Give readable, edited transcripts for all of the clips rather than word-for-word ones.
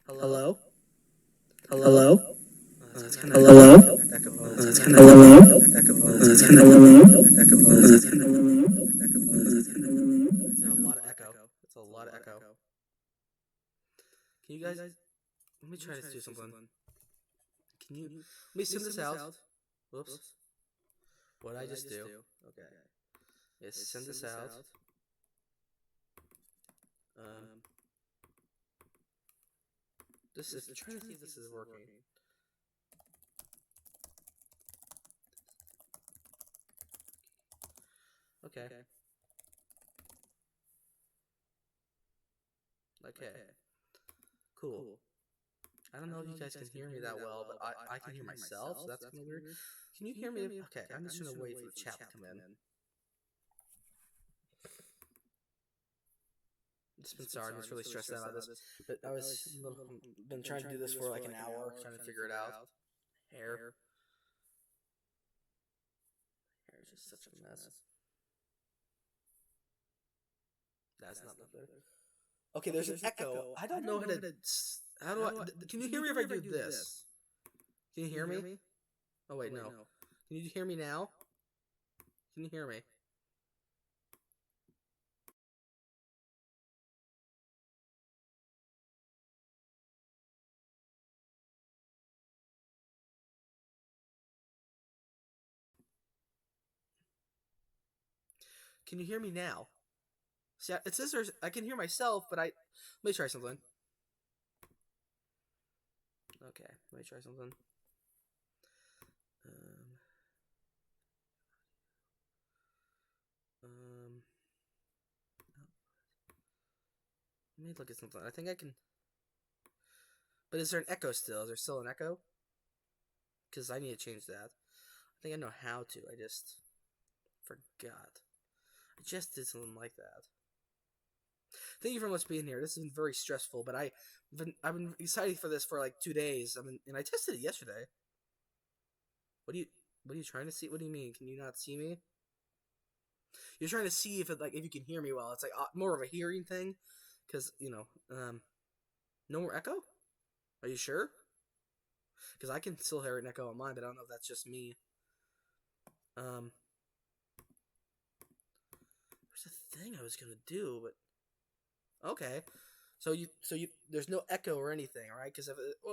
Hello? Hello? Hello? Hello? That's kind of Hello? echo. That's kind of Hello? That's That's kind kind of of That's kind of There's a lot of echo. It's a lot of echo. Can you guys? Let me try to do something. Can you? Let me send this out. Whoops. What did I just do? Okay. Yes, send this out. Um. This is trying to see if this is working. Okay. Okay. Cool. I don't know if you guys can hear me that well, but I can hear myself, so that's kind of weird. Can you hear me? Okay, I'm just gonna wait for the chat to come in. It's been sorry, I'm just really stressed out about this. But been trying to do this for like an hour, trying to figure it out. Hair is just such a mess. That's not better. Okay, there's an echo. I don't know how to. How do I? Can you hear me if I do this? Can you hear me? Oh wait, no. Can you hear me now? Can you hear me? Can you hear me now? See, it says I can hear myself, but let me try something. Okay, let me try something. Um, let me look at something. I think I can. But is there an echo still? Is there still an echo? Because I need to change that. I think I know how to. I just forgot. I just did something like that. Thank you for much being here. This has been very stressful, but I've been excited for this for like 2 days. And I tested it yesterday. What are you trying to see? What do you mean? Can you not see me? You're trying to see if if you can hear me well. It's like more of a hearing thing, because no more echo. Are you sure? Because I can still hear an echo on mine, but I don't know if that's just me. There's a thing I was gonna do, but okay. So there's no echo or anything, right? Because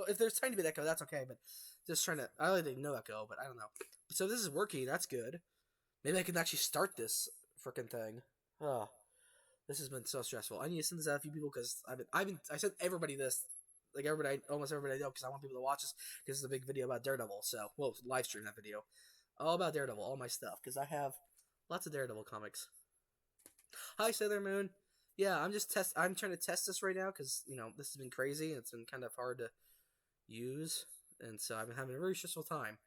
if there's tiny bit echo, that's okay. But just trying to, I only think no echo, but I don't know. So this is working. That's good. Maybe I can actually start this freaking thing. Oh, this has been so stressful. I need to send this out to a few people because I sent everybody this, like almost everybody I know, because I want people to watch this because it's a big video about Daredevil. So, live stream that video, all about Daredevil, all my stuff, because I have lots of Daredevil comics. Hi, Sailor Moon. Yeah, I'm trying to test this right now because this has been crazy. It's been kind of hard to use, and so I've been having a very stressful time.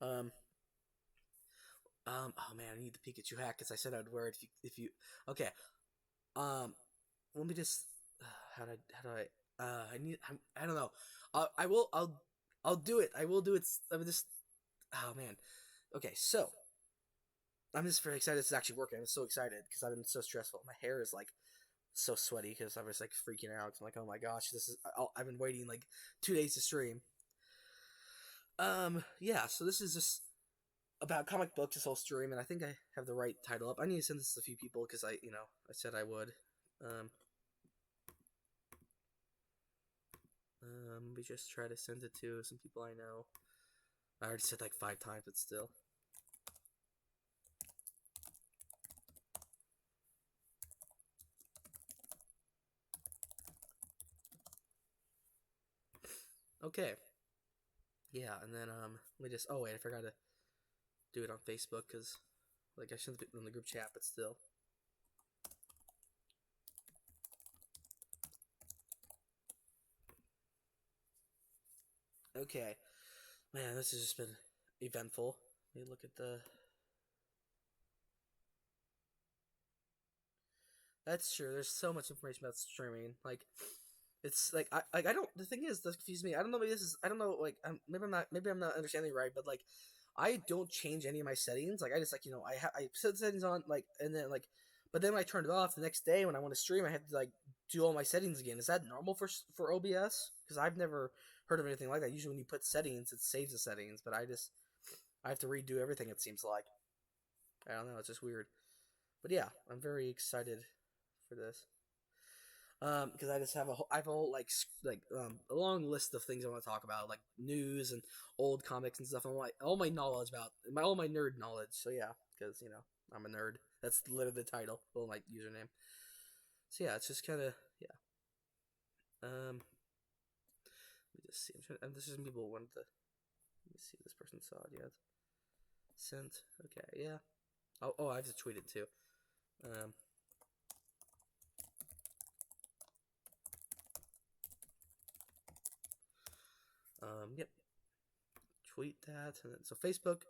Um, oh man, I need the Pikachu hat because I said I'd wear it if you. Okay. Um, let me just. How do I? I don't know. I will. I'll do it. I will do it. I'm just. Oh man. Okay, so I'm just very excited. This is actually working. I'm so excited because I've been so stressful. My hair is like so sweaty because I was like freaking out. I'm like, oh my gosh, this is. I've been waiting like 2 days to stream. Yeah. So this is just about comic books. This whole stream, and I think I have the right title up. I need to send this to a few people because I said I would. We just try to send it to some people I know. I already said like 5 times, but still. Okay. Yeah, and then let me just. Oh wait, I forgot to do it on Facebook because like I shouldn't be in the group chat, but still. Okay, man, this has just been eventful. Let me look at the. That's true. There's so much information about streaming. Like, it's like I don't. The thing is, that confused me. I don't know. Maybe this is. I don't know. Like, Maybe I'm not understanding right. But like, I don't change any of my settings. Like, I just I set the settings on. Like, and then like, but then when I turn it off the next day when I want to stream, I have to like do all my settings again. Is that normal for OBS? Because I've never heard of anything like that. Usually when you put settings, it saves the settings, but I have to redo everything. It seems like I don't know. It's just weird. But yeah, I'm very excited for this. Because I just have I have a whole a long list of things I want to talk about, like news and old comics and stuff, and all my knowledge about all my nerd knowledge. So yeah, because I'm a nerd. That's literally the title, well, my username. So yeah, it's just kind of yeah. Let me just see. This is people wanted to. Let me see. If this person saw it yet. Sent. Okay. Yeah. Oh, I have to tweet it too. Um. Yep. Tweet that, and then so Facebook.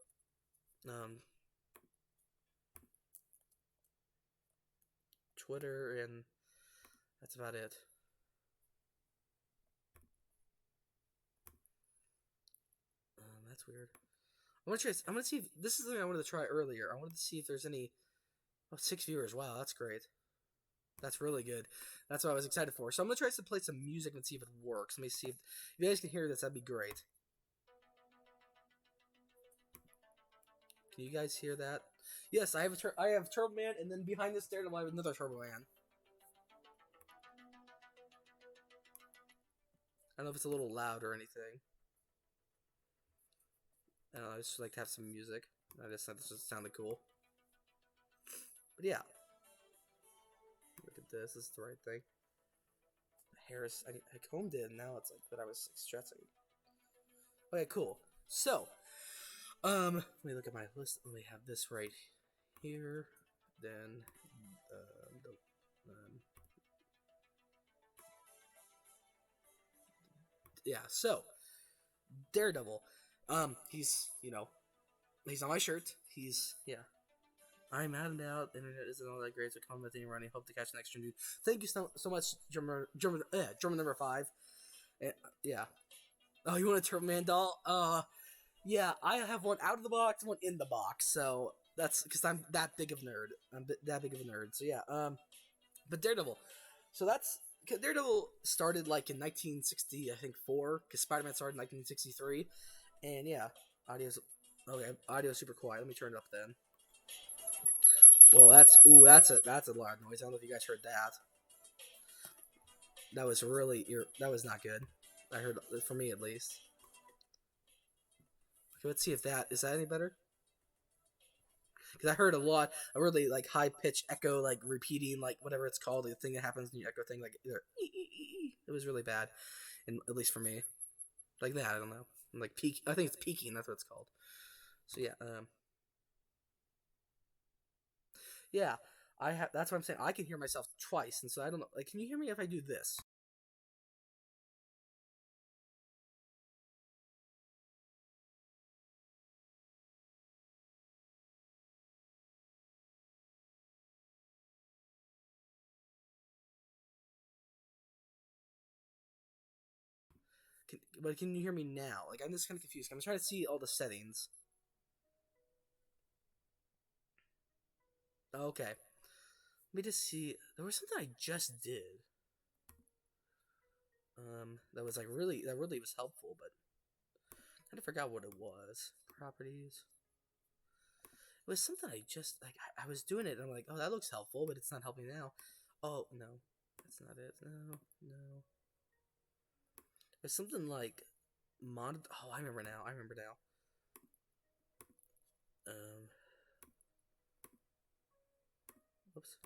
Twitter, and that's about it. That's weird. I'm gonna see if this is the thing I wanted to try earlier. I wanted to see if there's any. Oh, 6 viewers. Wow, that's great. That's really good. That's what I was excited for. So I'm gonna try to play some music and see if it works. Let me see if you guys can hear this. That'd be great. Can you guys hear that? Yes, I have Turbo Man, and then behind this Daredevil, I have another Turbo Man. I don't know if it's a little loud or anything. I don't know. I just like to have some music. I just thought this just sounded cool. But yeah. Look at this. This is the right thing. Harris, I combed it, and now it's like that I was like, stressing. Okay, cool. So, let me look at my list. Let me have this right here. Then, yeah. So, Daredevil. He's he's on my shirt. Yeah. I'm Adam Out. Internet isn't all that great, so commenting running. Hope to catch the next stream, dude. Thank you so much, German number 5. Yeah. Oh, you want a Turbo Man doll? Yeah, I have one out of the box, one in the box. So that's because I'm that big of a nerd. That big of a nerd. So yeah. But Daredevil. So that's Daredevil started like in 1960, I think 4, because Spider-Man started in 1963, and yeah, audio's okay. Audio's super quiet. Let me turn it up then. Well, that's a loud noise. I don't know if you guys heard that. That was that was not good. I heard, for me at least. Okay, let's see if that is that any better. Because I heard a really like high pitched echo, like repeating, like whatever it's called, the thing that happens in the echo thing, like it was really bad, and at least for me, like that. I don't know, like peak. I think it's peaking. That's what it's called. So yeah, yeah. I have. That's what I'm saying. I can hear myself twice, and so I don't know. Like, can you hear me if I do this? But can you hear me now? Like, I'm just kind of confused. I'm trying to see all the settings. Okay. Let me just see. There was something I just did. That really was helpful, but I kind of forgot what it was. Properties. It was something I just like. I was doing it, and I'm like, oh, that looks helpful, but it's not helping now. Oh no, that's not it. No. It's something like Oh, I remember now. Whoops.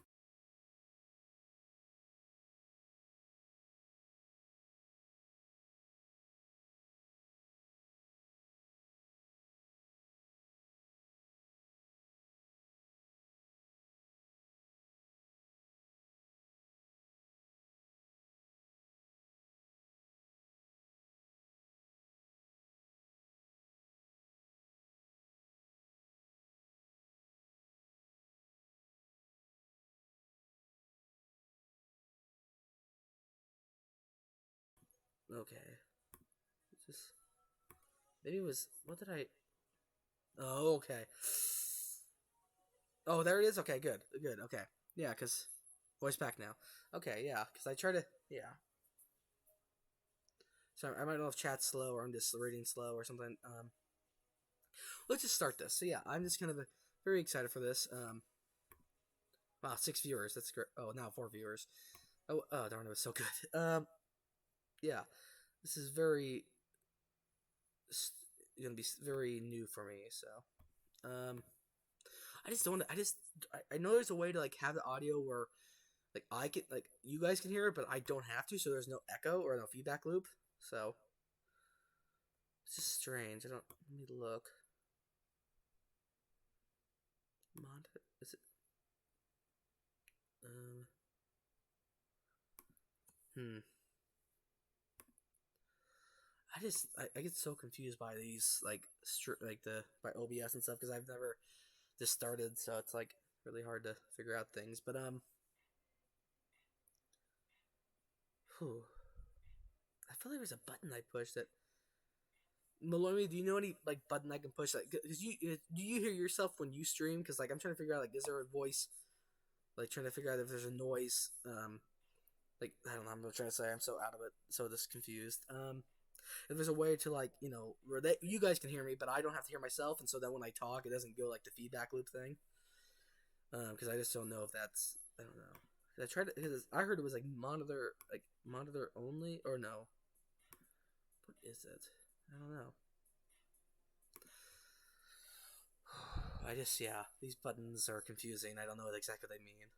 Okay. Just maybe it was. What did I? Oh, okay. Oh, there it is. Okay, good. Okay. Yeah, because Voice back now. Okay, yeah, because I try to, yeah. So I might know if chat's slow or I'm just reading slow or something. Let's just start this. So yeah, I'm just kind of very excited for this. Wow, 6 viewers. That's great. Oh, now 4 viewers. Oh, darn, it was so good. Yeah, this is gonna be very new for me. So, I just don't. I know there's a way to like have the audio where like I can like you guys can hear it, but I don't have to. So there's no echo or no feedback loop. So it's just strange. I don't. Let me look. Is it? Hmm. I get so confused by these like by OBS and stuff because I've never just started, so it's like really hard to figure out things. But whew, I feel like there's a button I pushed that. Maloney, do you know any like button I can push? Like, cause do you hear yourself when you stream? Because like I'm trying to figure out like is there a voice? Like trying to figure out if there's a noise. Like I don't know. I'm trying to say I'm so out of it, so just confused. If there's a way to like where you guys can hear me, but I don't have to hear myself, and so that when I talk, it doesn't go like the feedback loop thing. Because I just don't know if that's I don't know. I tried to because I heard it was like monitor only or no. What is it? I don't know. I just these buttons are confusing. I don't know what exactly they mean.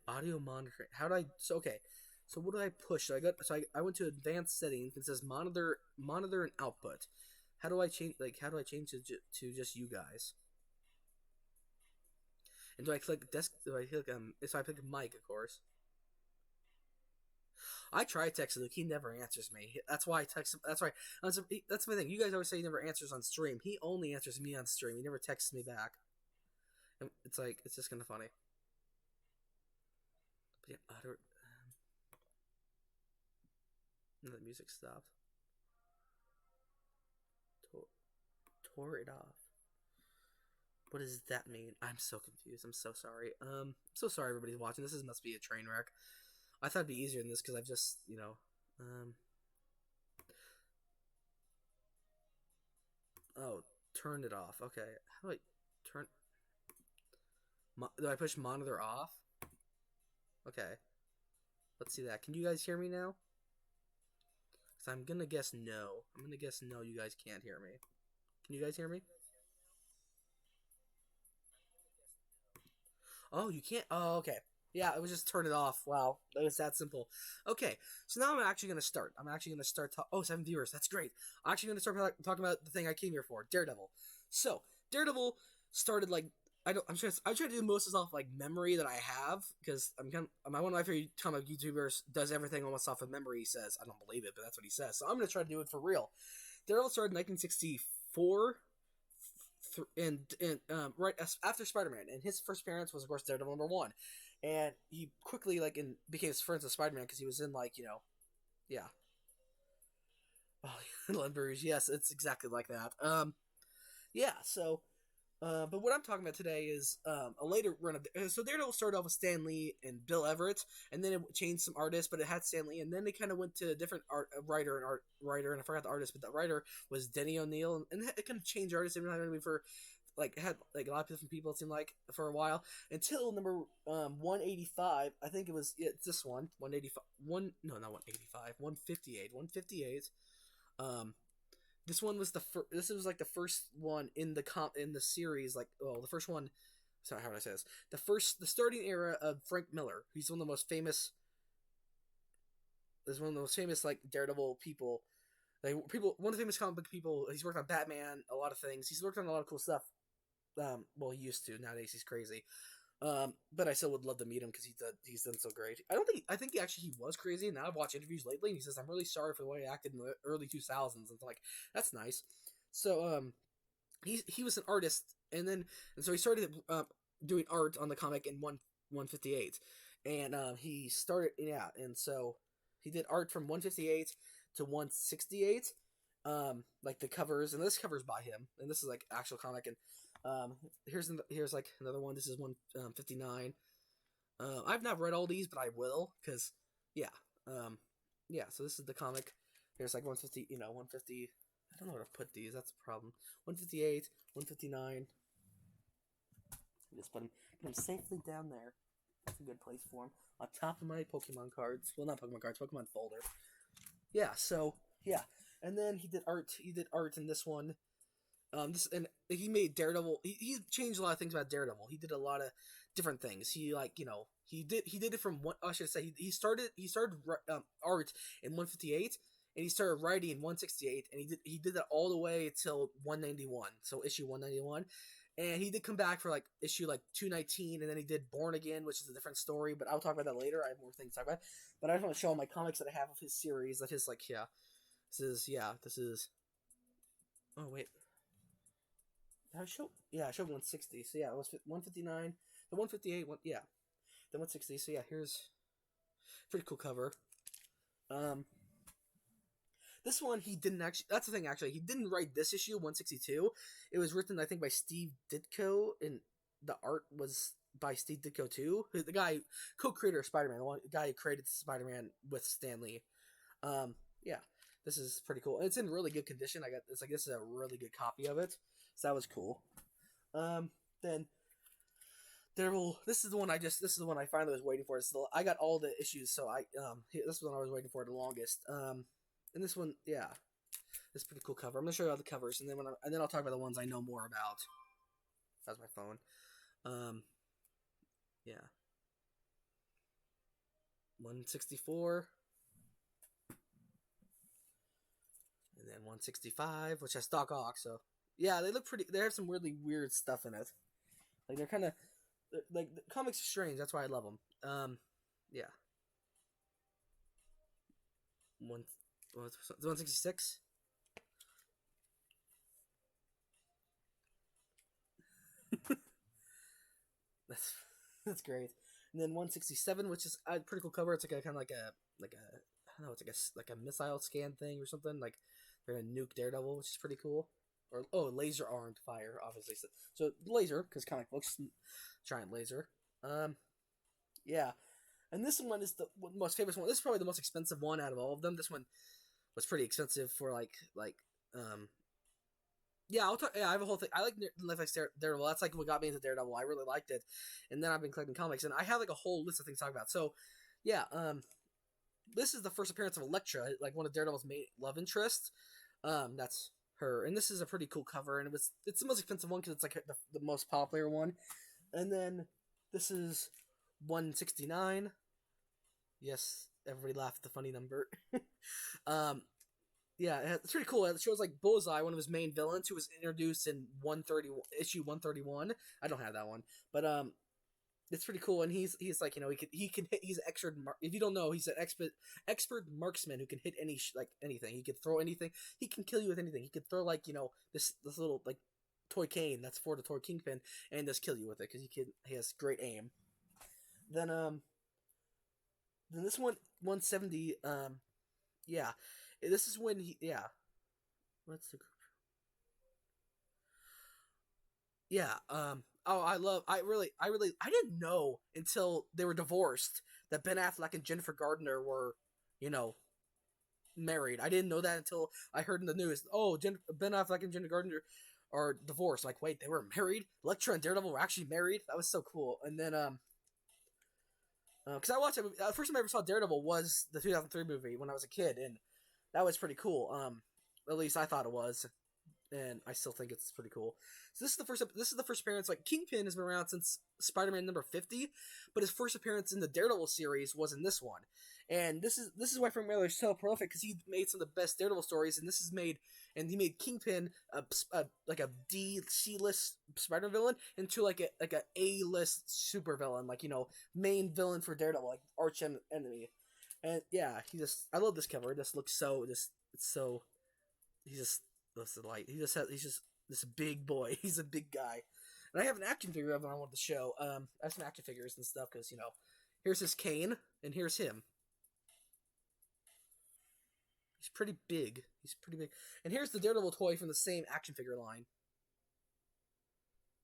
Audio monitoring. How do I? So okay. So what do I push? I went to advanced settings. It says monitor and output. How do I change? Like how do I change to just you guys? And do I click desk? Do I click So I click mic, of course. I try texting Luke. He never answers me. That's why I text him. That's why. That's my thing. You guys always say he never answers on stream. He only answers me on stream. He never texts me back. And it's like it's just kind of funny. But yeah, the music stopped. Tore it off. What does that mean? I'm so confused. I'm so sorry. I'm so sorry everybody's watching. Must be a train wreck. I thought it'd be easier than this because I've just oh, turned it off. Okay. How do I turn do I push monitor off? Okay. Let's see that. Can you guys hear me now? Because I'm gonna guess no. I'm gonna guess no, you guys can't hear me. Can you guys hear me? Oh, you can't. Oh, okay. Yeah, it was just turn it off. Wow, it was that simple. Okay, so now I'm actually gonna start. Oh, 7 viewers. That's great. I'm actually gonna start talking about the thing I came here for, Daredevil. So Daredevil started like I'm trying to do most of this off like memory that I have because one of my favorite comic YouTubers does everything almost off of memory. He says I don't believe it, but that's what he says. So I'm gonna try to do it for real. Daredevil started in 1964 and right after Spider-Man, and his first appearance was of course Daredevil #1, and he quickly became friends with Spider-Man because he was in yeah. Oh, Len yes, it's exactly like that. Yeah, so but what I'm talking about today is a later run of so Daredevil started off with Stan Lee and Bill Everett, and then it changed some artists, but it had Stan Lee, and then they kind of went to a different writer, and I forgot the artist, but the writer was Denny O'Neil, and it kind of changed artists every time for had like a lot of different people it seemed like for a while until number 185. I think it was it's this one 185 one no not 185 158 this one was this was like the first one in the series, like the first one. Sorry, how would I say this? The starting era of Frank Miller. He's one of the most famous. Is one of the most famous like Daredevil people. One of the famous comic book people. He's worked on Batman, a lot of things. He's worked on a lot of cool stuff. Well, he used to. Nowadays, he's crazy. But I still would love to meet him because he's done so great. I think he was crazy. And now I've watched interviews lately, and he says I'm really sorry for the way I acted in the early 2000s. And it's like that's nice. So he was an artist, and so he started doing art on the comic in 158, and he started and so he did art from 158 to 168, like the covers, and this cover's by him, and this is like actual comic, and here's like another one. This is 159. I've not read all these, but I will, because, yeah. Um, yeah, so this is the comic. There's like 150, 150. I don't know where to put these. That's a problem. 158, 159. Just put them safely down there. That's a good place for them. On top of my Pokemon cards. Well, not Pokemon cards, Pokemon folder. Yeah, so, yeah. And then he did art. He did art in this one. And he made Daredevil. He changed a lot of things about Daredevil. He did a lot of different things. He did it from what I should say. He started art in 158, and he started writing in 168, and he did that all the way till 191. So issue 191, and he did come back for like issue like 219, and then he did Born Again, which is a different story. But I'll talk about that later. I have more things to talk about. But I just want to show all my comics that I have of his series. That his like yeah, this is. Oh wait. I showed 160. So yeah, it was 159, the 158, the 160. So yeah, here's pretty cool cover. Um, this one he didn't actually. That's the thing. Actually, he didn't write this issue 162. It was written, I think, by Steve Ditko, and the art was by Steve Ditko too. The guy, co-creator of Spider-Man, the one guy who created Spider-Man with Stan Lee. Yeah, this is pretty cool. And it's in really good condition. This is a really good copy of it. So that was cool. Then Daredevil. This is the one I finally was waiting for. I got all the issues, so this is the one I was waiting for the longest. And this one, yeah, this is a pretty cool cover. I'm gonna show you all the covers, and then I'll talk about the ones I know more about. That's my phone. Yeah, 164. And then 165, which has Doc Ock. So yeah, they look pretty. They have some really weird stuff in it. Like they're kind of like the comics are strange. That's why I love them. Yeah. 166. That's that's great. And then 167, which is a pretty cool cover. It's like a kind of like a I don't know. It's like a missile scan thing or something. Like they're gonna nuke Daredevil, which is pretty cool. Or laser armed fire, obviously. So laser because comic books, giant laser. Yeah. And this one is the most famous one. This is probably the most expensive one out of all of them. This one was pretty expensive for um yeah, I'll talk. Yeah, I have a whole thing. I like Daredevil. That's like what got me into Daredevil. I really liked it, and then I've been collecting comics, and I have like a whole list of things to talk about. So, yeah, this is the first appearance of Elektra, like one of Daredevil's main love interests. That's her, and this is a pretty cool cover, and it's the most expensive one because it's like the most popular one. And then this is 169. Yes, everybody laughed at the funny number. um, yeah, it's pretty cool. It shows like Bullseye, one of his main villains, who was introduced in issue 131. I don't have that one, but it's pretty cool. And he's like he can hit. He's an expert. If you don't know, he's an expert marksman who can hit anything. He can throw anything. He can kill you with anything. He can throw this little like toy cane that's for the toy Kingpin and just kill you with it because he has great aim. Then this 170. Yeah, this is when what's the group? Yeah. Oh, I didn't know until they were divorced that Ben Affleck and Jennifer Gardner were, you know, married. I didn't know that until I heard in the news. Oh, Ben Affleck and Jennifer Gardner are divorced. Like, wait, they were married? Elektra and Daredevil were actually married? That was so cool. And then, because I watched it, the first time I ever saw Daredevil was the 2003 movie when I was a kid, and that was pretty cool. At least I thought it was, and I still think it's pretty cool. So this is the first appearance. Like Kingpin has been around since Spider-Man number 50, but his first appearance in the Daredevil series was in this one. And this is why Frank Miller is so prolific because he made some of the best Daredevil stories, and he made Kingpin like a C list Spider villain into like a list super villain, like main villain for Daredevil, like arch enemy. And yeah, I love this cover. It just looks so it's so he's just that's the light. He's just this big boy. He's a big guy. And I have an action figure of him I want to show. I have some action figures and stuff because here's his cane and here's him. He's pretty big. And here's the Daredevil toy from the same action figure line.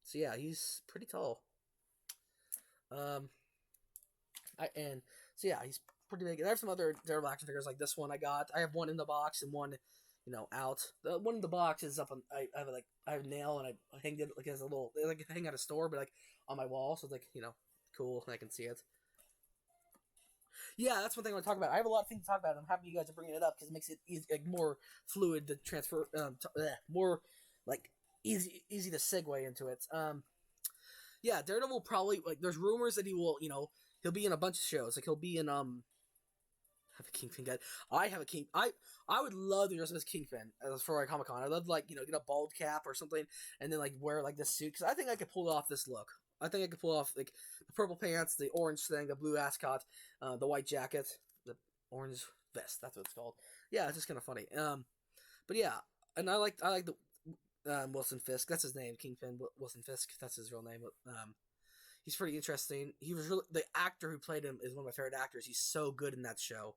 So yeah, he's pretty tall. And so yeah, he's pretty big. And I have some other Daredevil action figures like this one I got. I have one in the box and one, out. The one in the box is up on. I have a nail and I hang it like as a little like hang out a store, but like on my wall, so it's like cool and I can see it. Yeah, that's one thing I want to talk about. I have a lot of things to talk about. And I'm happy you guys are bringing it up because it makes it easy, like more fluid to transfer, more like easy to segue into it. Yeah, Daredevil probably like there's rumors that he will, he'll be in a bunch of shows. Like he'll be in have a Kingpin guy. I have a King. I would love to dress up as Kingpin for like Comic Con. I'd love to, like get a bald cap or something, and then like wear like this suit because I think I could pull off this look. I think I could pull off like the purple pants, the orange thing, the blue ascot, the white jacket, the orange vest. That's what it's called. Yeah, it's just kind of funny. But yeah, and I like the Wilson Fisk. That's his name, Kingpin Wilson Fisk. That's his real name. He's pretty interesting. He was really the actor who played him is one of my favorite actors. He's so good in that show,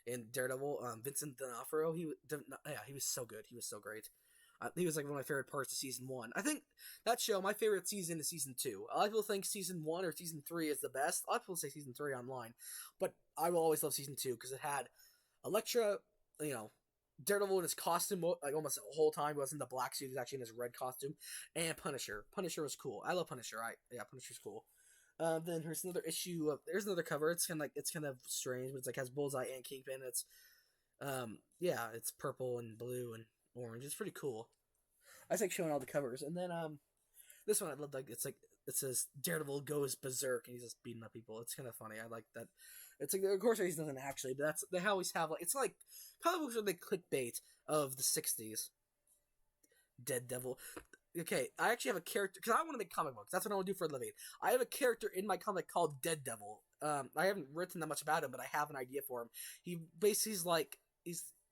in Daredevil. Vincent D'Onofrio. He was so good. He was so great. He was like one of my favorite parts of season 1. I think that show, my favorite season is season 2. A lot of people think season 1 or season 3 is the best. A lot of people say season 3 online, but I will always love season 2 because it had Elektra, Daredevil in his costume like almost the whole time. He wasn't in the black suit; he was actually in his red costume. And Punisher. Punisher was cool. I love Punisher. Punisher's cool. Then there's another issue of there's another cover. It's kind of strange, but it's like has Bullseye and Kingpin. It's it's purple and blue and orange. It's pretty cool. I just like showing all the covers. And then this one I love. Like it says Daredevil goes berserk and he's just beating up people. It's kind of funny. I like that. It's like of course he doesn't actually, but they always have like it's like comic books are the clickbait of the '60s. Dead Devil. Okay, I actually have a character because I want to make comic books. That's what I want to do for a living. I have a character in my comic called Dead Devil. I haven't written that much about him, but I have an idea for him. He basically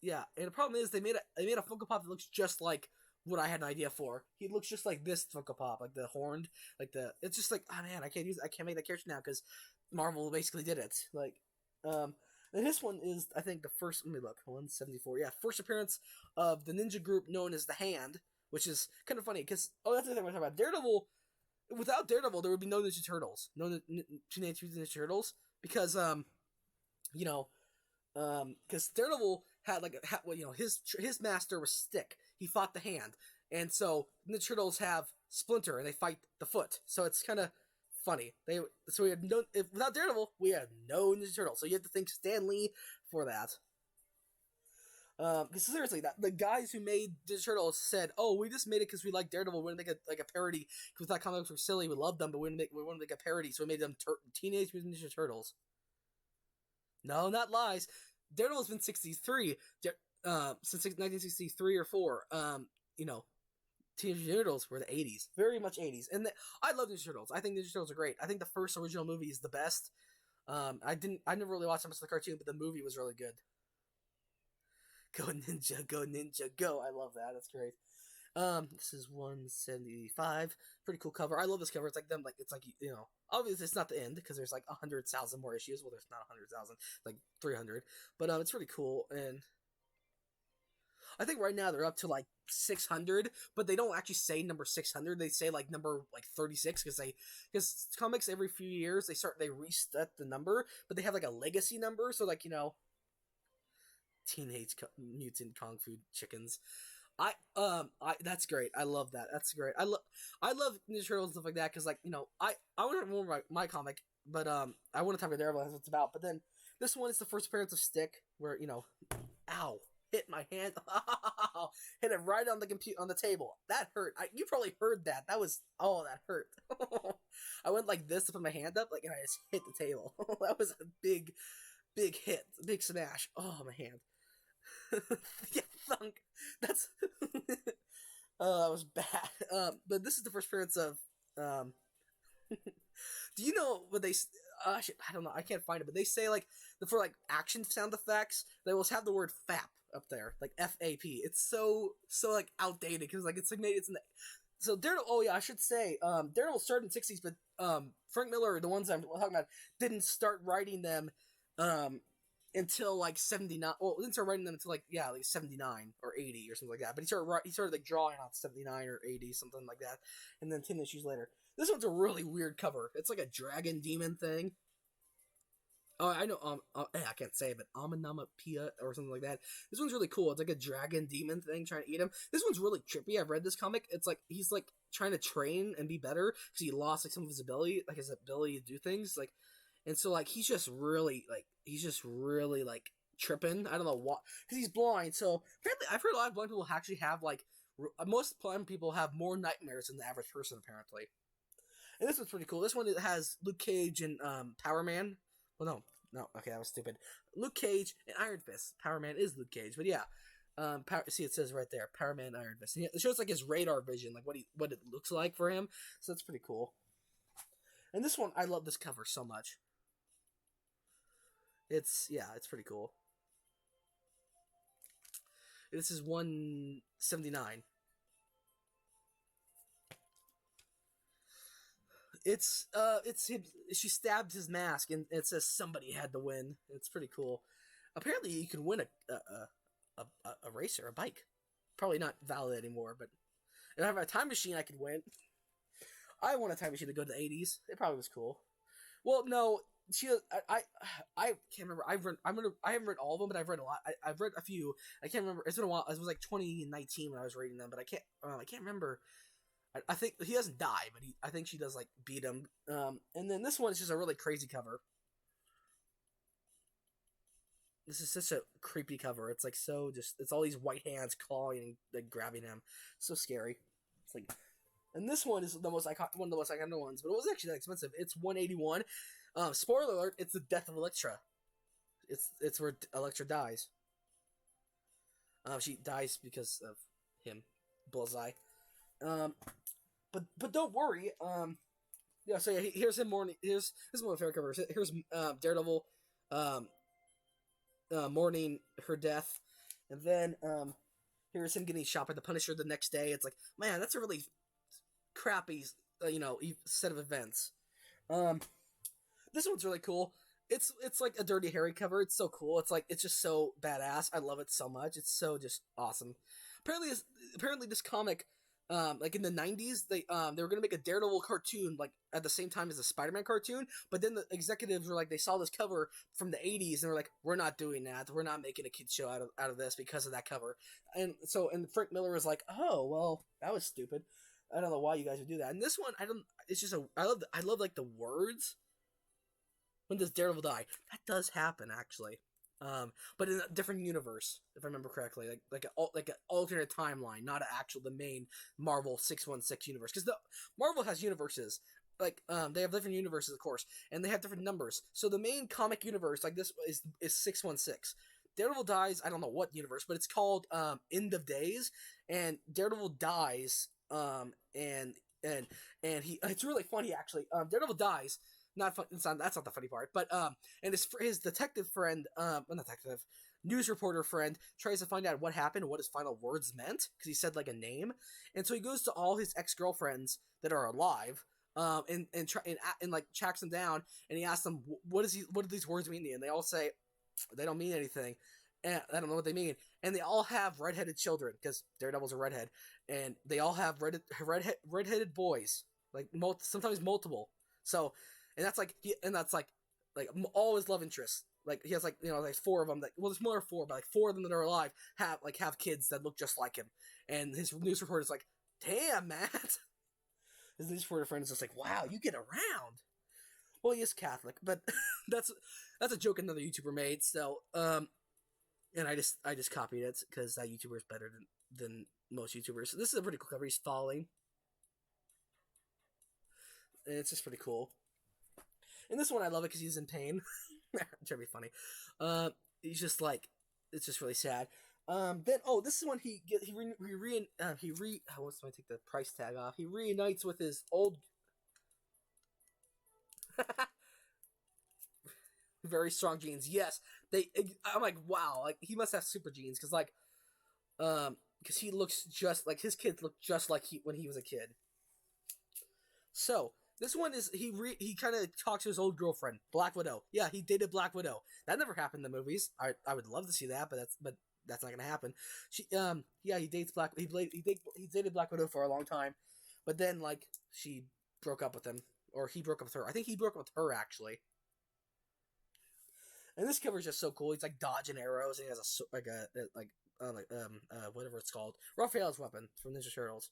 and the problem is they made a Funko Pop that looks just like what I had an idea for. He looks just like this Funko Pop, like the horned, it's just like, oh man, I can't make that character now because Marvel basically did it. And this one is, I think, the first. Let me look. 174. Yeah, first appearance of the ninja group known as the Hand, which is kind of funny because that's the thing we're talking about. Daredevil. Without Daredevil, there would be no Ninja Turtles, no Teenage Mutant Ninja Turtles, because because Daredevil had his master was Stick. He fought the Hand, and so the Turtles have Splinter, and they fight the Foot. So it's kind of funny. We had without Daredevil, we had no Ninja Turtles. So you have to thank Stan Lee for that. Because seriously, the guys who made Ninja Turtles said, "Oh, we just made it because we like Daredevil. We want to make a parody because we thought comics were silly. We loved them, but we want to make a parody, so we made them Teenage Mutant Ninja Turtles." No, not lies. Daredevil's been 63 since 1963 or 4. Teenage Mutant Ninja Turtles were the 80s, very much 80s, and I love Ninja Turtles. I think Ninja Turtles are great. I think the first original movie is the best. I never really watched much of the cartoon, but the movie was really good. Go Ninja, go Ninja, go! I love that. That's great. This is 175. Pretty cool cover. I love this cover. It's like them, obviously it's not the end because there's like 100,000 more issues. Well, there's not 100,000, like 300, but it's pretty cool. And I think right now they're up to like 600, but they don't actually say number 600. They say like number 36 because comics every few years they reset the number, but they have like a legacy number. So Teenage Mutant Kung Fu Chickens. That's great. I love that. That's great. I love Ninja Turtles and stuff like that because I want to have more my comic, but I want to talk about Daredevil. That's what it's about. But then this one is the first appearance of Stick, where ow, hit my hand, hit it right on the table. That hurt. You probably heard that. That hurt. I went like this to put my hand up, and I just hit the table. That was a big hit, big smash. Oh, my hand. Yeah, thunk. That's that was bad. But this is the first appearance of do you know what they I don't know, I can't find it, but they say for action sound effects they will have the word FAP up there, like FAP. It's so outdated because it's made it's in the so Daredevil. Oh yeah, I should say Daredevil started in the 60s, but Frank Miller, the ones I'm talking about, didn't start writing them until 79. Well, didn't start writing them until 79 or 80 or something like that. But he started drawing on 79 or 80, something like that, and then 10 issues later. This one's a really weird cover. It's like a dragon demon thing. Oh, I know. I can't say it, but Amanamapia or something like that. This one's really cool. It's like a dragon demon thing trying to eat him. This one's really trippy. I've read this comic. It's like he's like trying to train and be better because he lost like some of his ability, like his ability to do things. Like, and so like he's just really like tripping. I don't know what because he's blind. So apparently, I've heard a lot of blind people actually have like most blind people have more nightmares than the average person apparently. And this one's pretty cool. This one it has Luke Cage and Power Man. Well, no, okay, that was stupid. Luke Cage and Iron Fist. Power Man is Luke Cage, but yeah. See, it says right there, Power Man, Iron Fist. And it shows like his radar vision, like what it looks like for him. So that's pretty cool. And this one, I love this cover so much. It's pretty cool. This is 179. It's him. She stabs his mask, and it says somebody had to win. It's pretty cool. Apparently, you can win a racer, a bike. Probably not valid anymore, but if I have a time machine, I could win. I want a time machine to go to the 80s. It probably was cool. Well, no, I can't remember. I haven't read all of them, but I've read a lot. I've read a few. I can't remember. It's been a while. It was like 2019 when I was reading them, but I can't remember. I think he doesn't die, but I think she does like beat him. And then this one is just a really crazy cover. This is such a creepy cover. It's like so just it's all these white hands clawing and like grabbing him. So scary. It's like, and this one is the most one of the most iconic ones, but it was actually that expensive. It's 181. Spoiler alert: it's the death of Elektra. It's where Elektra dies. She dies because of him, Bullseye. Um, but don't worry. Yeah. So yeah, here's him mourning. This is one of my favorite covers. Here's Daredevil, mourning her death, and then here's him getting shot by the Punisher the next day. It's like, man, that's a really crappy, set of events. This one's really cool. It's like a Dirty Harry cover. It's so cool. It's just so badass. I love it so much. It's so just awesome. Apparently this comic, like in the 90s, they were gonna make a Daredevil cartoon like at the same time as a Spider-Man cartoon, but then the executives were like they saw this cover from the 80s and they were like, we're not doing that. We're not making a kids show out of this because of that cover. And Frank Miller was like, oh well, that was stupid. I don't know why you guys would do that. And this one, I don't. It's just I love like the words. When does Daredevil die? That does happen actually, but in a different universe, if I remember correctly, like an alternate timeline, not the main Marvel 616 universe. Because the Marvel has universes, like they have different universes, of course, and they have different numbers. So the main comic universe, like this, is 616. Daredevil dies. I don't know what universe, but it's called End of Days, and Daredevil dies. And he it's really funny actually. Daredevil dies. Not fun. That's not the funny part. But and his detective friend, not detective, news reporter friend tries to find out what happened and what his final words meant because he said like a name, and so he goes to all his ex girlfriends that are alive, and like tracks them down, and he asks them what do these words mean to you, and they all say they don't mean anything, and I don't know what they mean, and they all have redheaded children because Daredevil's a redhead, and they all have redheaded boys, like sometimes multiple. So. And that's like all his love interests. Like he has like like four of them. There's more than four, but like four of them that are alive have kids that look just like him. And his news reporter is like, "Damn, Matt." His news reporter friend is just like, "Wow, you get around." Well, he is Catholic, but that's a joke another YouTuber made. So and I just copied it because that YouTuber is better than most YouTubers. So this is a pretty cool cover. He's falling, and it's just pretty cool. And this one I love it because he's in pain. It's gonna be funny. He's just like it's just really sad. Then this is when what's when I take the price tag off? He reunites with his old very strong genes. Yes, I'm like wow, like he must have super genes because he looks just like his kids look just like when he was a kid. So this one is he kind of talks to his old girlfriend, Black Widow. Yeah, he dated Black Widow. That never happened in the movies. I would love to see that, but that's not gonna happen. He dates he dated Black Widow for a long time, but then like she broke up with him, or he broke up with her. I think he broke up with her actually. And this cover is just so cool. He's like dodging arrows, and he has whatever it's called, Raphael's weapon from Ninja Turtles.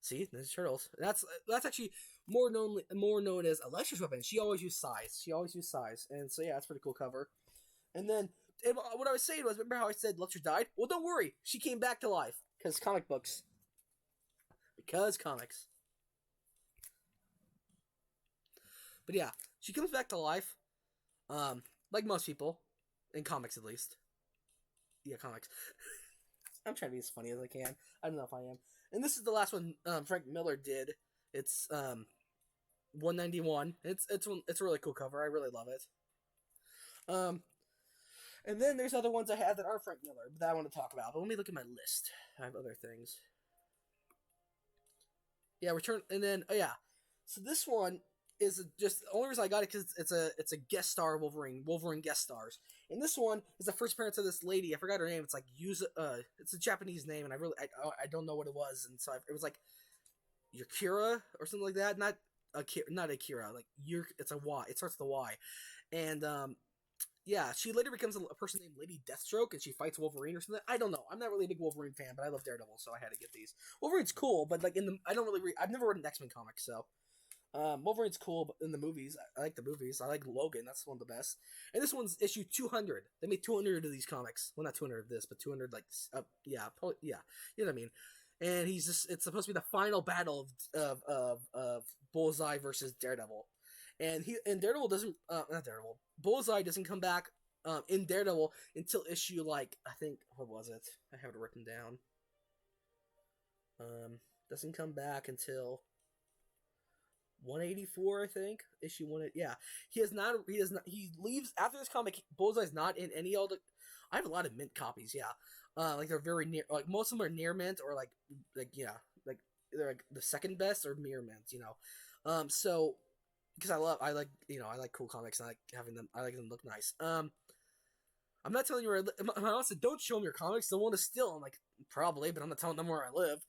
See, Ninja Turtles. That's actually more known as Alesha's weapon. She always used size. And so yeah, that's a pretty cool cover. And then what I was saying was, remember how I said Electra died? Well, don't worry, she came back to life because comic books. Because comics. But yeah, she comes back to life. Like most people, in comics at least. Yeah, comics. I'm trying to be as funny as I can. I don't know if I am. And this is the last one Frank Miller did. It's 191. It's a really cool cover. I really love it. And then there's other ones I have that aren't Frank Miller that I want to talk about. But let me look at my list. I have other things. Yeah, return, and then So this one is just the only reason I got it because it's a guest star Wolverine. Wolverine guest stars, and this one is the first appearance of this lady. I forgot her name. It's like it's a Japanese name, and I don't know what it was, and so it was like Yakira or something like that. Not Akira. Like it's a Y. It starts with a Y, and yeah, she later becomes a person named Lady Deathstroke, and she fights Wolverine or something. I don't know. I'm not really a big Wolverine fan, but I love Daredevil, so I had to get these. Wolverine's cool, but like I don't really I've never read an X-Men comic, so. Wolverine's cool, but in the movies, I like the movies. I like Logan, that's one of the best. And this one's issue 200. They made 200 of these comics. Well, not 200 of this, but 200, like, probably, yeah, you know what I mean. And it's supposed to be the final battle of Bullseye versus Daredevil. And Daredevil doesn't, not Daredevil, Bullseye doesn't come back, in Daredevil until issue, like, I think, what was it? I have it written down. Doesn't come back until 184, I think. Issue 1. Yeah, he does not. He leaves after this comic. Bullseye's not in any other. I have a lot of mint copies. Yeah, like they're very near. Like most of them are near mint or like like they're like the second best or near mint. You know, so because I like cool comics and I like having them. I like them look nice. I'm not telling you where I live. My mom said, don't show them your comics. They'll want to steal. I'm like, probably, but I'm not telling them where I live.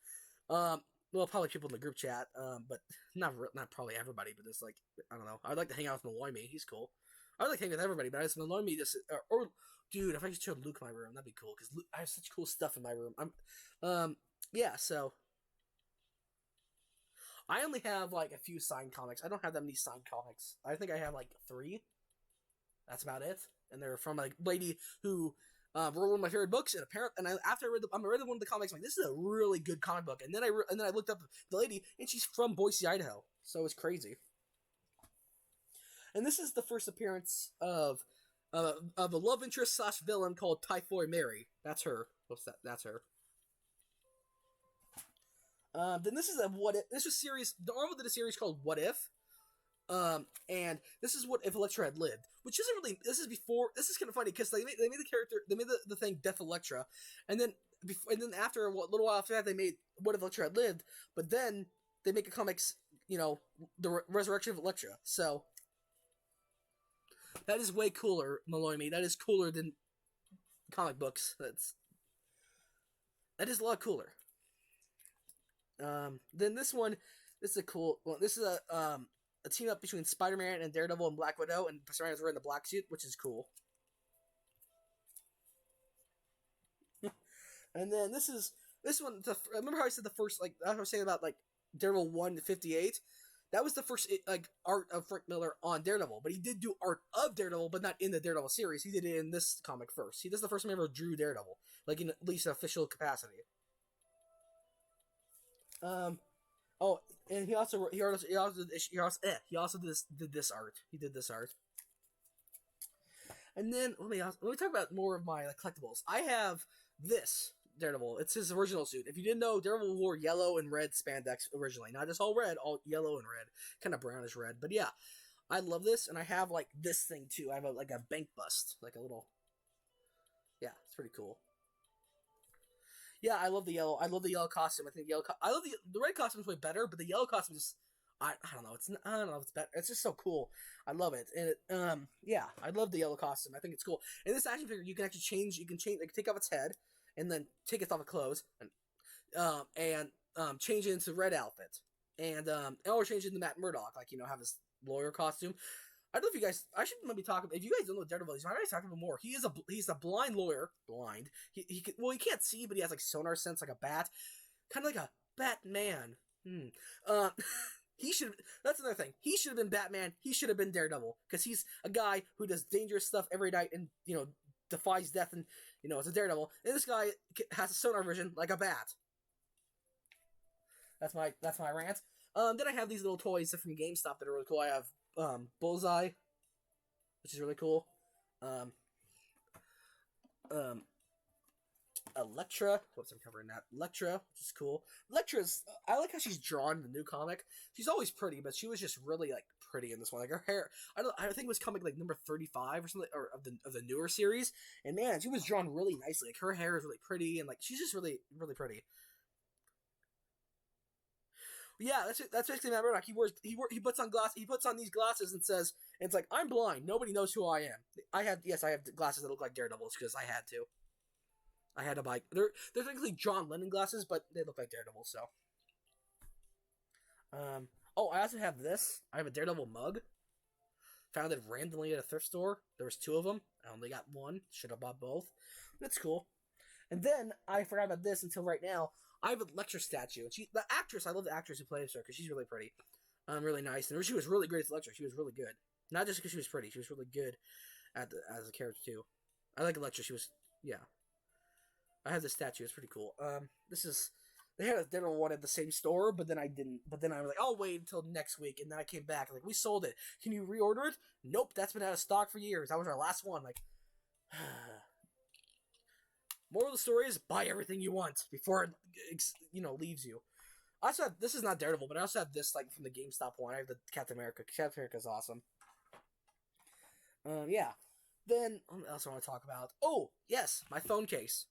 Well, probably people in the group chat, but not probably everybody, but just like, I don't know. I'd like to hang out with Malloy. He's cool. I'd like to hang with everybody, but I just Malloy dude, if I just showed Luke my room, that'd be cool, because I have such cool stuff in my room. Yeah, so. I only have, like, a few signed comics. I don't have that many signed comics. I think I have, like, 3. That's about it. And they're from, like, a lady who wrote one of my favorite books, and after I read one of the comics, I'm like, this is a really good comic book. And then I looked up the lady, and she's from Boise, Idaho. So it's crazy. And this is the first appearance of a love interest / villain called Typhoid Mary. That's her. What's that? That's her. Then this is this was series. The Marvel did a series called What If. And this is what if Elektra had lived, which isn't really. This is kind of funny because they made the character, they made the thing Death Elektra, and then after a little while after that they made What If Elektra had lived, but then they make a comics, the Resurrection of Elektra. So that is way cooler, Malloy me. That is cooler than comic books. That is a lot cooler. Then this is a cool. Well, this is a team up between Spider-Man and Daredevil and Black Widow, and Spider-Man's wearing the black suit, which is cool. And then this one. Remember how I said the first, like, I was saying about like Daredevil 1/58? That was the first like art of Frank Miller on Daredevil, but he did do art of Daredevil, but not in the Daredevil series. He did it in this comic first. This is the first time he ever drew Daredevil, like in at least an official capacity. Oh, and he also did this art. He did this art. And then let me talk about more of my collectibles. I have this Daredevil. It's his original suit. If you didn't know, Daredevil wore yellow and red spandex originally. Not just all red, all yellow and red, kind of brownish red. But yeah, I love this, and I have like this thing too. I have like a bank bust, like a little. Yeah, it's pretty cool. Yeah, I love the yellow. I love the yellow costume. I think I love the red costume is way better, but the yellow costume is. I don't know. I don't know. If it's better. It's just so cool. I love it. And yeah, I love the yellow costume. I think it's cool. And this action figure, you can actually change. You can change. Like, take off its head, and then take it off its clothes, and change it into red outfit, and or change it into Matt Murdock, like have his lawyer costume. I don't know if you guys. I should maybe talk about. If you guys don't know Daredevil, I might talk about more. He's a blind lawyer. Blind. He can't see, but he has like sonar sense, like a bat, kind of like a Batman. Uh, he should. That's another thing. He should have been Batman. He should have been Daredevil because he's a guy who does dangerous stuff every night and defies death and it's a Daredevil. And this guy has a sonar vision like a bat. That's my rant. Then I have these little toys from GameStop that are really cool. I have Bullseye, which is really cool. Elektra. Whoops, I'm covering that. Elektra, which is cool. Elektra's. I like how she's drawn in the new comic. She's always pretty, but she was just really like pretty in this one. Like her hair. I think it was comic like number 35 or something, or of the newer series. And man, she was drawn really nicely. Like her hair is really pretty, and like she's just really really pretty. Yeah, that's basically Matt Murdock. He puts on these glasses and says, and it's like, I'm blind. Nobody knows who I am. I have glasses that look like Daredevil's because I had to. I had to buy. They're technically John Lennon glasses, but they look like Daredevil. So, oh, I also have this. I have a Daredevil mug. Found it randomly at a thrift store. There was 2 of them. I only got one. Should have bought both. That's cool. And then I forgot about this until right now. I have a Lecture statue. And the actress, I love the actress who plays her because she's really pretty. Really nice. And she was really great as Lecture. She was really good. Not just because she was pretty. She was really good as a character too. I like Lecture. She was, yeah. I have this statue. It's pretty cool. They had a Daredevil one at the same store, but then I didn't. But then I was like, I'll wait until next week. And then I came back. Like, we sold it. Can you reorder it? Nope. That's been out of stock for years. That was our last one. Like, moral of the story is buy everything you want before it, leaves you. I also have, this is not Daredevil, but I also have this like from the GameStop one. I have the Captain America. Captain America is awesome. Yeah. Then what else I want to talk about? Oh yes, my phone case.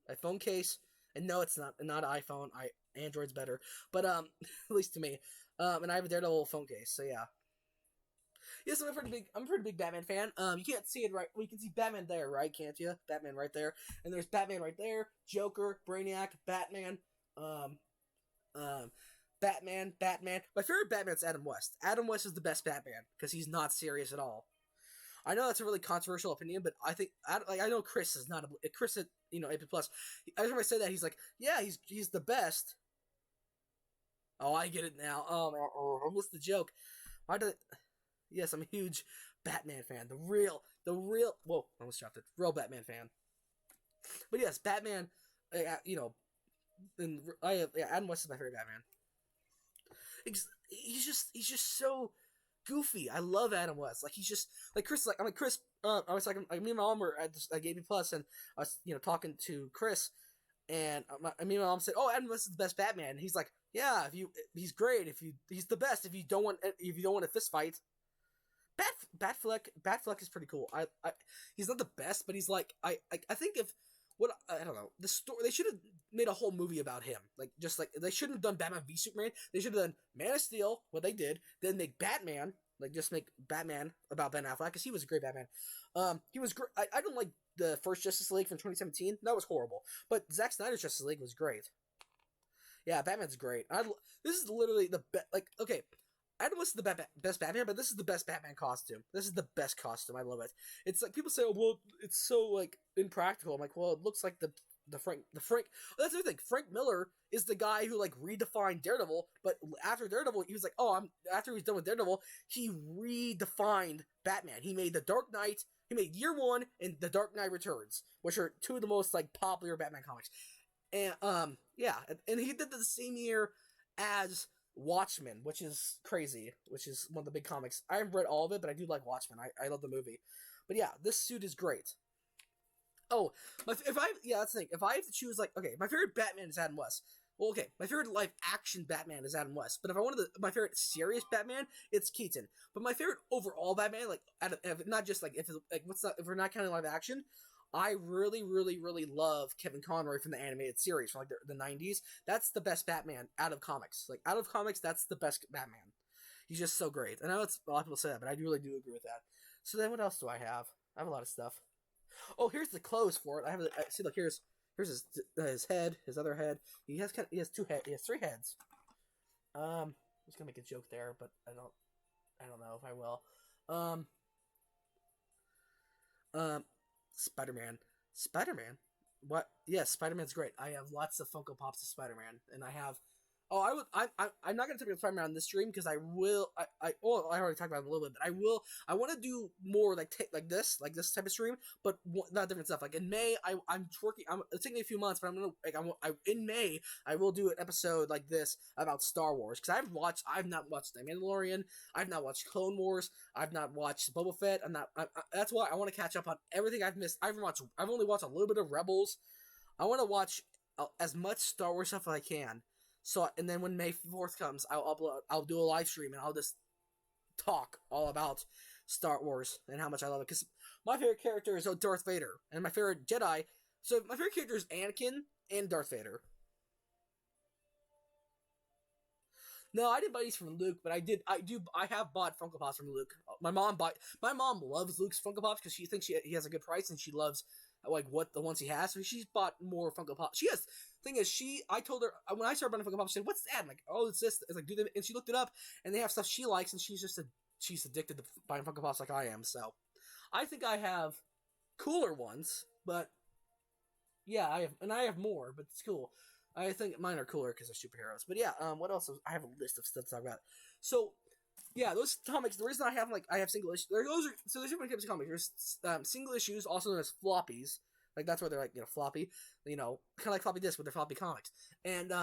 My phone case, and no, it's not iPhone. Android's better, but at least to me. And I have a Daredevil phone case. So yeah. Yes, I'm a pretty big Batman fan. You can't see it right. Well, you can see Batman there, right? Can't you? Batman right there, and there's Batman right there. Joker, Brainiac, Batman. Batman. My favorite Batman's Adam West. Adam West is the best Batman because he's not serious at all. I know that's a really controversial opinion, but I think I know Chris is not Chris at AP Plus. Every time I say that, he's like, yeah, he's the best. Oh, I get it now. I missed the joke. Why did? Yes, I'm a huge Batman fan. The real. Whoa, I almost dropped it. Real Batman fan. But yes, Batman. And Adam West is my favorite Batman. He's just so goofy. I love Adam West. Like he's just like Chris. Like I'm like Chris. I was like me and my mom were at AP Plus, and I was talking to Chris, and me and my mom said, "Oh, Adam West is the best Batman." And he's like, "Yeah, he's great. He's the best. If you don't want a fist fight." Batfleck is pretty cool. He's not the best, but he's like I think if I don't know, the story, they should have made a whole movie about him. Like they shouldn't have done Batman v Superman. They should have done Man of Steel, what they did, then make Batman, like just make Batman about Ben Affleck because he was a great Batman. He was great. I don't like the first Justice League from 2017. That was horrible. But Zack Snyder's Justice League was great. Yeah, Batman's great. This is literally the best. Like, okay, Adam West is the best Batman, but this is the best Batman costume. This is the best costume. I love it. It's like people say, "Oh, well, it's so like impractical." I'm like, well, it looks like the Frank. That's the other thing. Frank Miller is the guy who like redefined Daredevil, but after Daredevil, he was like, after he was done with Daredevil, he redefined Batman. He made the Dark Knight. He made Year One and The Dark Knight Returns, which are 2 of the most like popular Batman comics. And yeah, and he did the same year as Watchmen, which is crazy, which is one of the big comics. I haven't read all of it, but I do like Watchmen. I love the movie. But yeah, this suit is great. Oh, that's the thing. If I have to choose, like, okay, my favorite Batman is Adam West. Well, okay, my favorite live action Batman is Adam West. But if I wanted my favorite serious Batman, it's Keaton. But my favorite overall Batman, like, not just like if we're not counting live action, I really, really, really love Kevin Conroy from the animated series from like the 90s. That's the best Batman out of comics. Like out of comics, that's the best Batman. He's just so great. I know a lot of people say that, but I really do agree with that. So then what else do I have? I have a lot of stuff. Oh, here's the clothes for it. See, look, here's his head, his other head. He has 2 heads. He has 3 heads. I was gonna make a joke there, but I don't. I don't know if I will. Um, um, Spider-Man. Spider-Man. What? Yes, Spider-Man's great. I have lots of Funko Pops of Spider-Man, and I have. Oh, I would. I'm not gonna talk about Spider-Man on this stream because I will. Well, I already talked about it a little bit, but I will. I want to do more like this type of stream, but not different stuff. Like in May, I'm working. It's taking me a few months, but I'm gonna in May I will do an episode like this about Star Wars because I've not watched The Mandalorian. I've not watched Clone Wars. I've not watched Boba Fett. That's why I want to catch up on everything I've missed. I've only watched a little bit of Rebels. I want to watch as much Star Wars stuff as I can. So, and then when May 4th comes, I'll do a live stream and I'll just talk all about Star Wars and how much I love it. Because my favorite character is Darth Vader, and my favorite Jedi. So my favorite character is Anakin and Darth Vader. No, I didn't buy these from Luke, but I have bought Funko Pops from Luke. My mom loves Luke's Funko Pops because she thinks he has a good price and she loves like what the ones he has. So she's bought more Funko Pops. She has. Thing is, I told her when I started buying Funko Pops, she said, "What's that?" I'm like, "Oh, it's this." It's like, do them, and she looked it up, and they have stuff she likes, and she's addicted to buying Funko Pops like I am. So, I think I have cooler ones, but yeah, I have more, but it's cool. I think mine are cooler because they're superheroes. But yeah, what else? I have a list of stuff to talk about. So yeah, those comics. The reason I have single issues. So there's different types of comics. There's single issues, also known as floppies. Like that's where they're like floppy, kind of like floppy disk, but they're floppy comics. And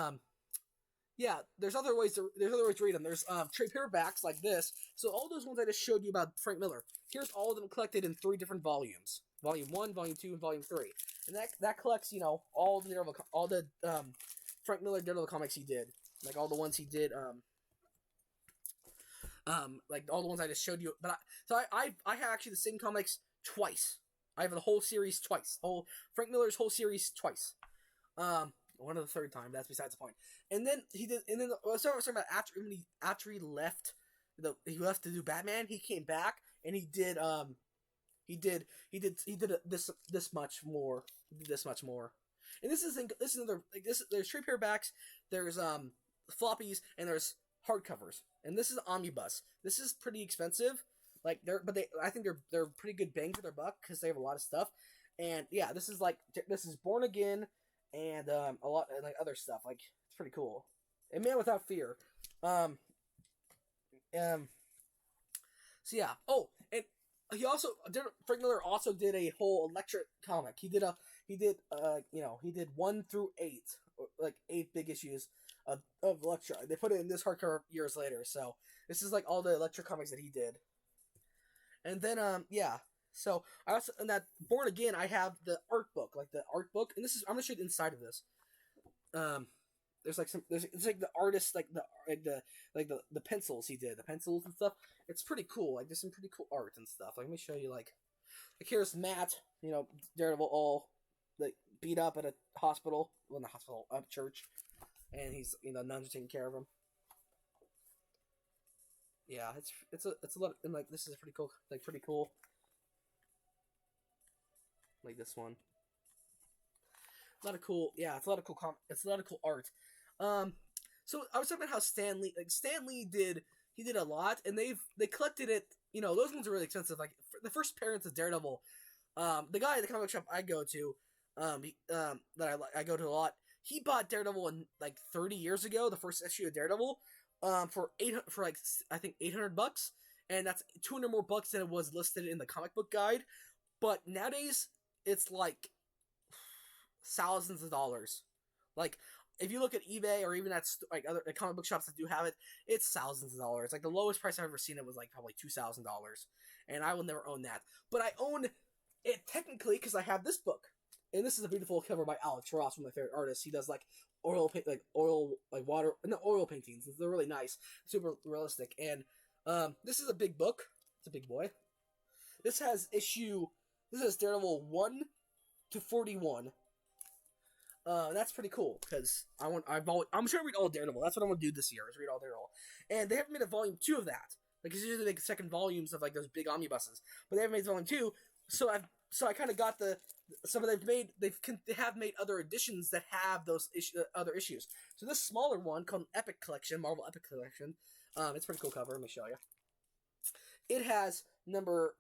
yeah, there's other ways to read them. There's trade paperbacks like this. So all those ones I just showed you about Frank Miller. Here's all of them collected in 3 different volumes: Volume 1, Volume 2, and Volume 3. And that collects all the Frank Miller Daredevil comics he did, like all the ones he did. Like all the ones I just showed you. But I have actually the same comics twice. I have the whole series twice. Frank Miller's whole series twice. One of the third time. That's besides the point. And then he did. And then I was talking about after he left to do Batman. He came back and he did this much more. He did this much more. And this is another like this. There's trade paperbacks. There's floppies and there's hardcovers. And this is omnibus. This is pretty expensive. Like I think they're pretty good bang for their buck because they have a lot of stuff. And yeah, this is Born Again and a lot and like other stuff. Like it's pretty cool. And Man Without Fear. So yeah. Oh, and Frank Miller also did a whole electric comic. He did 1 through 8, like 8 big issues of Electra. They put it in this hardcover years later. So this is like all the Electra comics that he did. And then yeah. So I also in that Born Again I have the art book, and this is I'm gonna show you the inside of this. It's like the artist the pencils he did, the pencils and stuff. It's pretty cool. Like there's some pretty cool art and stuff. Like let me show you like here's Matt, Daredevil all like beat up at a hospital, well not hospital, a church, and he's nuns are taking care of him. Yeah, it's a lot, and like this is pretty cool, like this one. A lot of cool, yeah, it's a lot of cool it's a lot of cool art. So I was talking about how Stan Lee did a lot, and they collected it. Those ones are really expensive. Like the first appearance of Daredevil, the guy at the comic shop I go to, that I go to a lot. He bought Daredevil in like 30 years ago, the first issue of Daredevil, for I think $800, and that's 200 more bucks than it was listed in the comic book guide. But nowadays, it's like thousands of dollars. Like if you look at eBay or even at like other comic book shops that do have it, it's thousands of dollars. Like the lowest price I've ever seen it was like probably $2,000, and I will never own that. But I own it technically because I have this book, and this is a beautiful cover by Alex Ross, one of my favorite artists. He does like oil paintings. They're really nice, super realistic, and this is a big book. It's a big boy. This has Daredevil 1 to 41. That's pretty cool because I'm trying to read all Daredevil. That's what I'm gonna do this year is read all Daredevil, and they haven't made a volume 2 of that. Like it's usually like second volumes of like those big omnibuses, but they haven't made volume 2. So I kind of got some of they have made other editions that have those other issues. So this smaller one called Epic Collection, Marvel Epic Collection. It's a pretty cool cover. Let me show you. It has number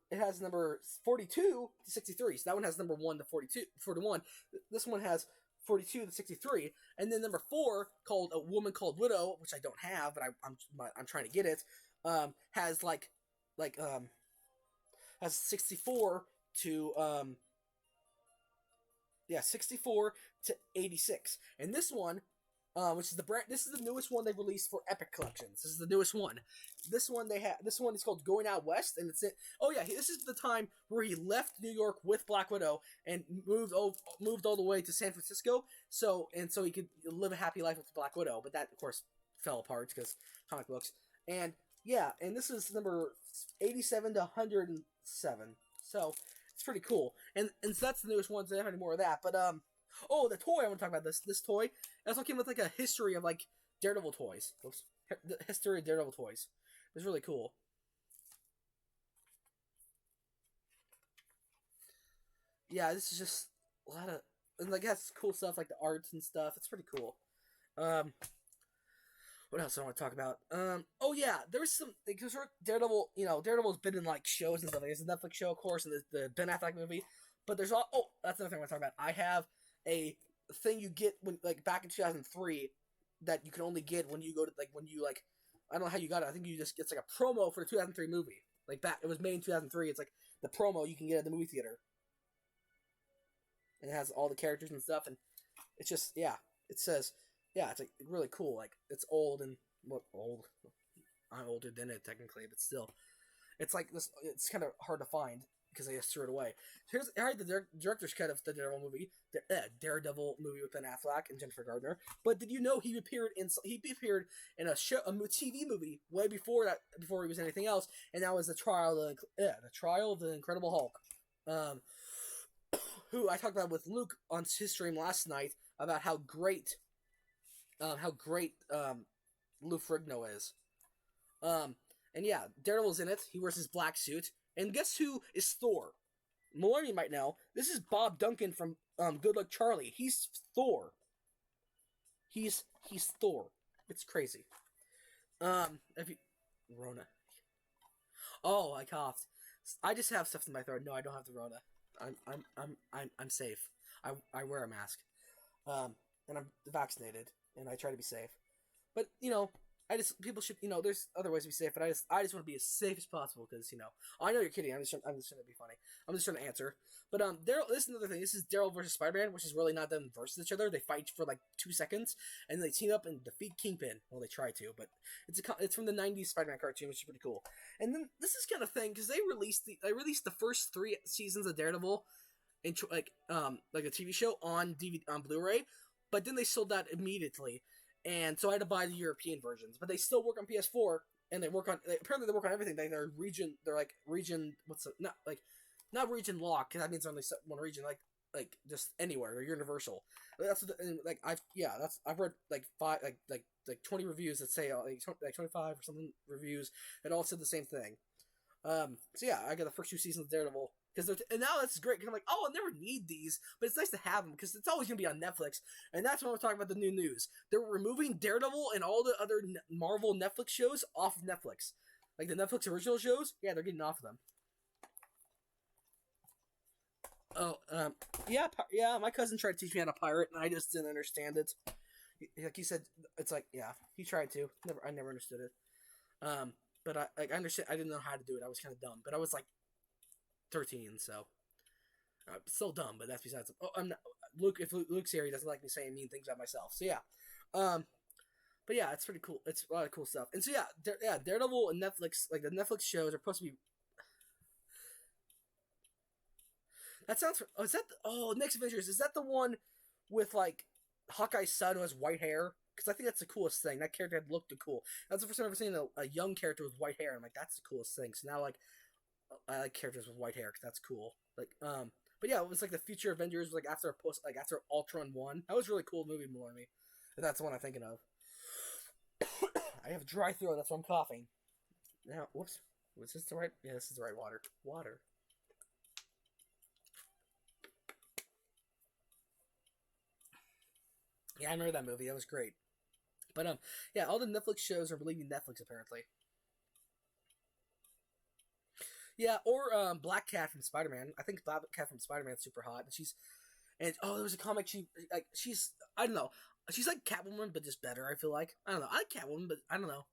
42 to 63. So that one has number 1 to 42 41. This one has 42 to 63, and then number 4 called A Woman Called Widow, which I don't have, but I'm trying to get it. Has like has 64 to 64 to 86, and this one. Which is this is the newest one they've released for Epic Collections. This is the newest one. This one is called Going Out West, and it's it. Oh yeah, this is the time where he left New York with Black Widow and moved all the way to San Francisco. So he could live a happy life with Black Widow, but that of course fell apart because comic books. And yeah, and this is number 87 to 107. So it's pretty cool. And so that's the newest one. So they don't have any more of that, but Oh, the toy I want to talk about. This toy. It also came with like a history of like Daredevil toys. Oops. The history of Daredevil toys. It's really cool. Yeah, this is just a lot of and like has cool stuff like the arts and stuff. It's pretty cool. Um, what else do I want to talk about? Oh yeah, there's some because Daredevil. Daredevil's been in like shows and stuff. Like, there's a Netflix show, of course, and the Ben Affleck movie. But there's all. Oh, that's another thing I want to talk about. I have a thing you get when like back in 2003 that you can only get when you go to when you I don't know how you got it. I think it's like a promo for the 2003 movie. Like back, it was made in 2003. It's like the promo you can get at the movie theater, and it has all the characters and stuff. And it's just it says it's like really cool. Like it's old and old. I'm older than it technically, but still, it's like this. It's kind of hard to find because they just threw it away. I heard the director's cut of the Daredevil movie, the Daredevil movie with Ben Affleck and Jennifer Gardner. But did you know he appeared in a TV movie way before that, before he was anything else, and that was the trial of the Incredible Hulk, who I talked about with Luke on his stream last night about how great Lou Ferrigno is. And yeah, Daredevil's in it. He wears his black suit. And guess who is Thor? Millennium might know. This is Bob Duncan from Good Luck Charlie. He's Thor. He's Thor. It's crazy. If you Rona. Oh, I coughed. I just have stuff in my throat. No, I don't have the Rona. I'm safe. I wear a mask. And I'm vaccinated, and I try to be safe. But people should, there's other ways to be safe, but I just want to be as safe as possible because, I know you're kidding. I'm just trying to be funny. I'm just trying to answer. But this is another thing. This is Daryl versus Spider-Man, which is really not them versus each other. They fight for like 2 seconds, and then they team up and defeat Kingpin. Well, they try to, but it's from the '90s Spider-Man cartoon, which is pretty cool. And then this is kind of thing because they released the first 3 seasons of Daredevil, like a TV show on DVD on Blu-ray, but then they sold that immediately. And so I had to buy the European versions, but they still work on PS4, and apparently they work on everything. They're region, not region lock, because that means only one region, like just anywhere. They're universal. That's I've read like 20 reviews that say like 25 or something reviews that all said the same thing. So yeah, I got the first 2 seasons of Daredevil. And now that's great because I'm like, I'll never need these, but it's nice to have them because it's always going to be on Netflix. And that's when we're talking about the new news. They're removing Daredevil and all the other Marvel Netflix shows off of Netflix. Like the Netflix original shows, yeah, they're getting off of them. Oh, yeah, my cousin tried to teach me how to pirate, and I just didn't understand it. Like he said, it's like, yeah, he tried to. I never understood it. But I understand. I didn't know how to do it. I was kind of dumb, but I was like 13, so still dumb, but that's besides. Oh, I'm not Luke. If Luke's here, he doesn't like me saying mean things about myself. So yeah, but yeah, it's pretty cool. It's a lot of cool stuff. And so yeah, Daredevil and Netflix, like the Netflix shows, are supposed to be. That sounds. Oh, is that? Next Avengers, is that the one with like Hawkeye's son who has white hair? Because I think that's the coolest thing. That character had looked cool. That's the first time I've ever seen a young character with white hair. I'm like, that's the coolest thing. So now like. I like characters with white hair because that's cool. But yeah, it was like the future Avengers, like after Ultron 1. That was a really cool movie, more me. If that's the one I'm thinking of. I have a dry throat, that's why I'm coughing. Now, whoops. Was this the right? Yeah, this is the right water. Water. Yeah, I remember that movie. That was great. But yeah, all the Netflix shows are leaving Netflix apparently. Yeah, or Black Cat from Spider Man. I think Black Cat from Spider Man's super hot, and oh, there was a comic she's I don't know. She's like Catwoman, but just better. I feel like I don't know. I like Catwoman, but I don't know.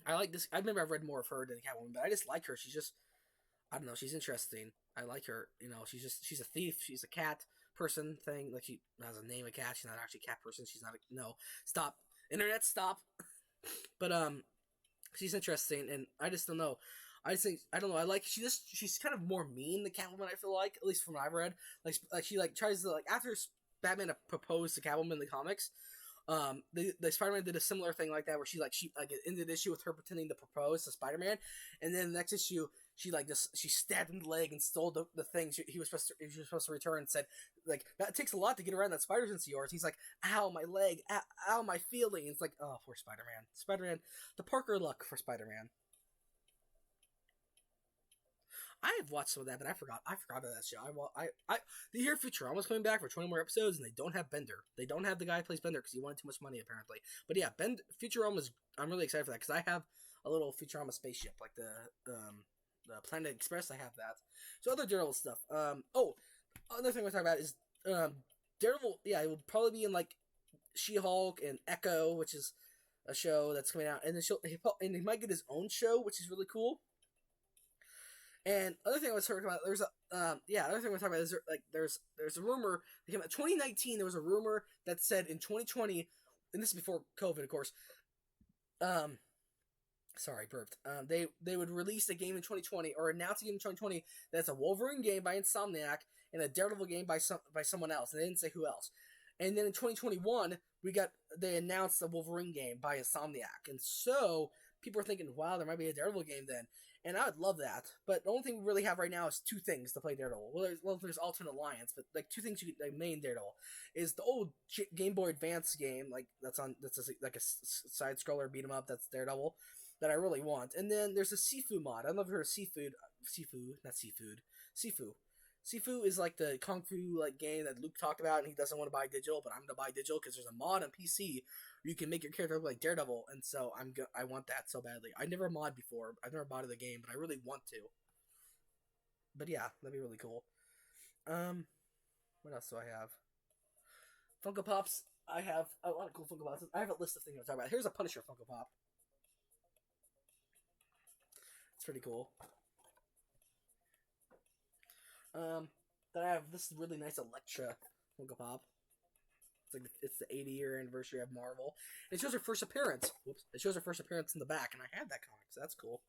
I like this. I remember I've read more of her than Catwoman, but I just like her. She's just I don't know. She's interesting. I like her. She's a thief. She's a cat person thing. Like she has a name of cat. She's not actually a cat person. She's not a no. Stop. Internet, stop. But she's interesting, and I just don't know. I just think I don't know. I like she's kind of more mean than Catwoman. I feel like, at least from what I've read, like she like tries to like after Batman proposed to Catwoman in the comics. The Spider-Man did a similar thing like that where she ended the issue with her pretending to propose to Spider-Man, and then the next issue she stabbed him in the leg and stole the thing he was supposed to return and said like that takes a lot to get around that spider sense of yours. He's like, ow my leg, ow my feeling. It's like, oh, poor Spider-Man, the Parker luck for Spider-Man. I have watched some of that, but I forgot about that show. The year Futurama's coming back for 20 more episodes, and they don't have Bender. They don't have the guy who plays Bender because he wanted too much money apparently. But yeah, Futurama's. I'm really excited for that because I have a little Futurama spaceship, like the Planet Express. I have that. So other Daredevil stuff. Another thing we're talking about is Daredevil. Yeah, it will probably be in like She-Hulk and Echo, which is a show that's coming out, and he might get his own show, which is really cool. And other thing I was talking about, other thing we're talking about is there's a rumor that came out 2019. There was a rumor that said in 2020, and this is before COVID, of course. Sorry, burped. They would release a game in 2020 or announce a game in 2020 that's a Wolverine game by Insomniac and a Daredevil game by someone else. And they didn't say who else. And then in 2021, they announced a Wolverine game by Insomniac, and so people are thinking, wow, there might be a Daredevil game then. And I would love that. But the only thing we really have right now is two things to play Daredevil. There's Alternate Alliance, but like two things you could like main Daredevil is the old Game Boy Advance game, like that's like a side scroller beat 'em up. That's Daredevil that I really want. And then there's a Sifu mod. I don't know if you've heard of Sifu. Sifu is like the kung fu like game that Luke talked about, and he doesn't want to buy digital, but I'm gonna buy digital because there's a mod on PC where you can make your character look like Daredevil, and so I want that so badly. I never mod before. I've never bought the game, but I really want to. But yeah, that'd be really cool. What else do I have? Funko Pops. I have a lot of cool Funko Pops. I have a list of things to talk about. Here's a Punisher Funko Pop. It's pretty cool. Then I have this really nice Elektra Funko Pop. It's the 80-year anniversary of Marvel. It shows her first appearance. Whoops! It shows her first appearance in the back, and I have that comic, so that's cool.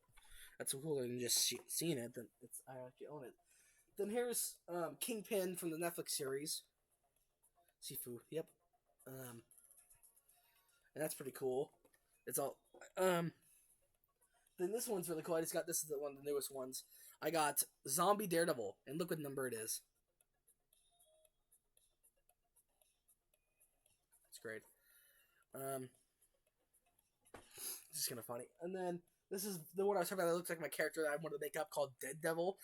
That's cooler than just seeing it. Then I actually own it. Then here's Kingpin from the Netflix series. Sifu. Yep. And that's pretty cool. It's all. Then this one's really cool. This is one of the newest ones. I got Zombie Daredevil, and look what number it is. It's great. It's just kind of funny. And then this is the one I was talking about that looks like my character that I wanted to make up called Daredevil.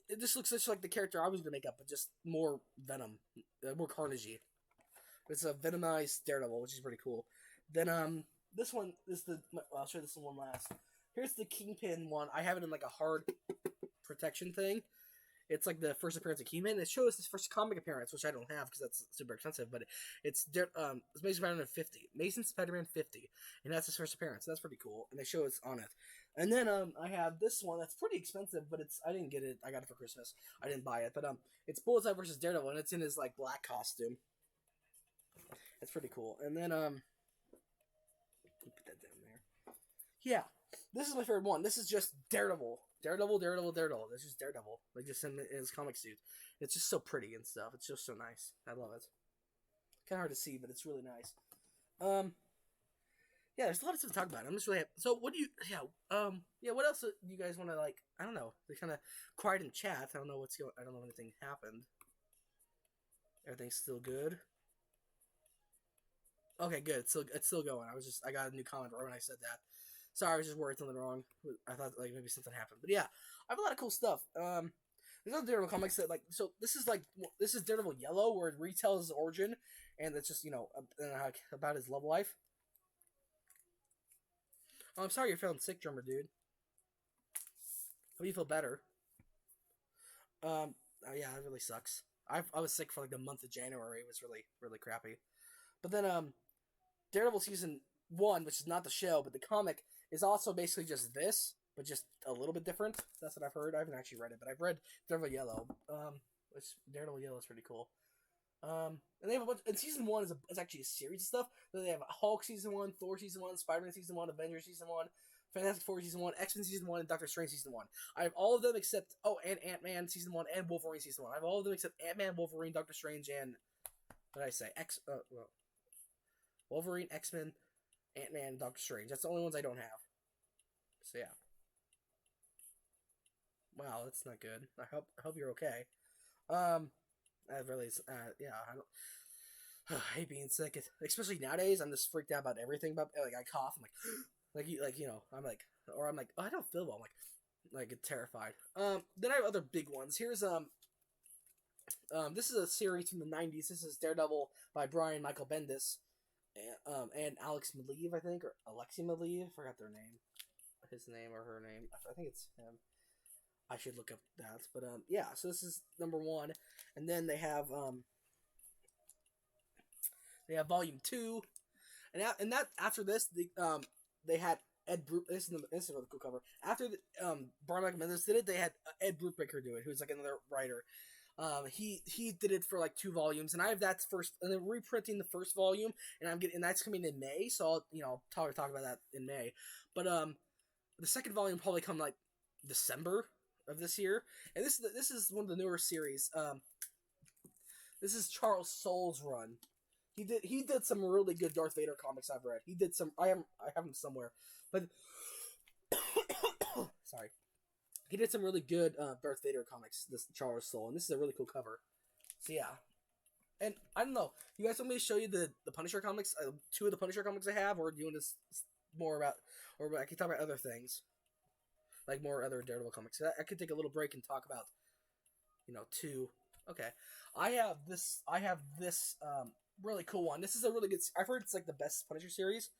It just looks just like the character I was going to make up, but just more venom, more carnagey. It's a venomized Daredevil, which is pretty cool. Then this one is I'll show you this one last. Here's the Kingpin one. I have it in like a hard protection thing. It's like the first appearance of Kingpin. It shows his first comic appearance, which I don't have because that's super expensive. But it's Amazing Spider-Man 50, Amazing Spider-Man 50, and that's his first appearance. That's pretty cool, and they show it's on it. And then I have this one that's pretty expensive, but I didn't get it. I got it for Christmas. I didn't buy it, but it's Bullseye versus Daredevil, and it's in his like black costume. It's pretty cool. And then put that down there. Yeah, this is my favorite one. This is just Daredevil. Daredevil. This is Daredevil. Like just in his comic suit. It's just so pretty and stuff. It's just so nice. I love it. Kind of hard to see, but it's really nice. Yeah, there's a lot of stuff to talk about. I'm just really happy. So what do you? Yeah. What else do you guys want to like? I don't know. They're kind of quiet in chat. I don't know I don't know if anything happened. Everything's still good. Okay, good. It's still going. I got a new comment right when I said that. Sorry, I was just worried something wrong. I thought like maybe something happened, but yeah, I have a lot of cool stuff. There's other Daredevil comics that like this is Daredevil Yellow where it retells his origin, and it's just about his love life. Oh, I'm sorry you're feeling sick, drummer dude. Hope you feel better. Oh yeah, it really sucks. I was sick for like the month of January. It was really crappy. But then Daredevil season 1, which is not the show, but the comic is also basically just this, but just a little bit different. That's what I've heard. I haven't actually read it, but I've read Daredevil Yellow. Which Daredevil Yellow is pretty cool. And they have a bunch. And season 1 is actually a series of stuff. Then they have Hulk season 1, Thor season 1, Spider-Man season 1, Avengers season 1, Fantastic Four season 1, X-Men season 1, and Doctor Strange season 1. I have all of them except and Ant-Man season 1 and Wolverine season 1. I have all of them except Ant-Man, Wolverine, Doctor Strange, and what did I say? Wolverine, X-Men, Ant-Man, Doctor Strange. That's the only ones I don't have. So yeah. Wow, that's not good. I hope you're okay. I really yeah, I hate being sick, especially nowadays. I'm just freaked out about everything. About like I cough, I'm like I'm like, or I'm like, oh, I don't feel well. I'm like get terrified. Then I have other big ones. Here's this is a series from the '90s. This is Daredevil by Brian Michael Bendis, and Alex Maleev, I think, or Alexi Maleev. I forgot their name, his name or her name. I think it's him. I should look up that, but yeah. So this is number 1, and then they have volume 2, and that after this they had Ed Bruce. This is a really cool cover. After Brian Michael Bendis did it, they had Ed Brubaker do it, who's like another writer. He did it for like 2 volumes, and I have that first, and then reprinting the first volume, and that's coming in May, so I'll talk about that in May. But the second volume probably come like December of this year, and this is one of the newer series. This is Charles Soule's run. He did some really good Darth Vader comics I've read. He did some. I have them somewhere, but sorry. He did some really good Darth Vader comics, this Charles Soule, and this is a really cool cover. So yeah. And I don't know, you guys want me to show you the Punisher comics, 2 of the Punisher comics I have, or do you want to more about, or I can talk about other things, like more other Daredevil comics. I could take a little break and talk about, 2. Okay, I have this really cool one. This is a really good. I've heard it's like the best Punisher series.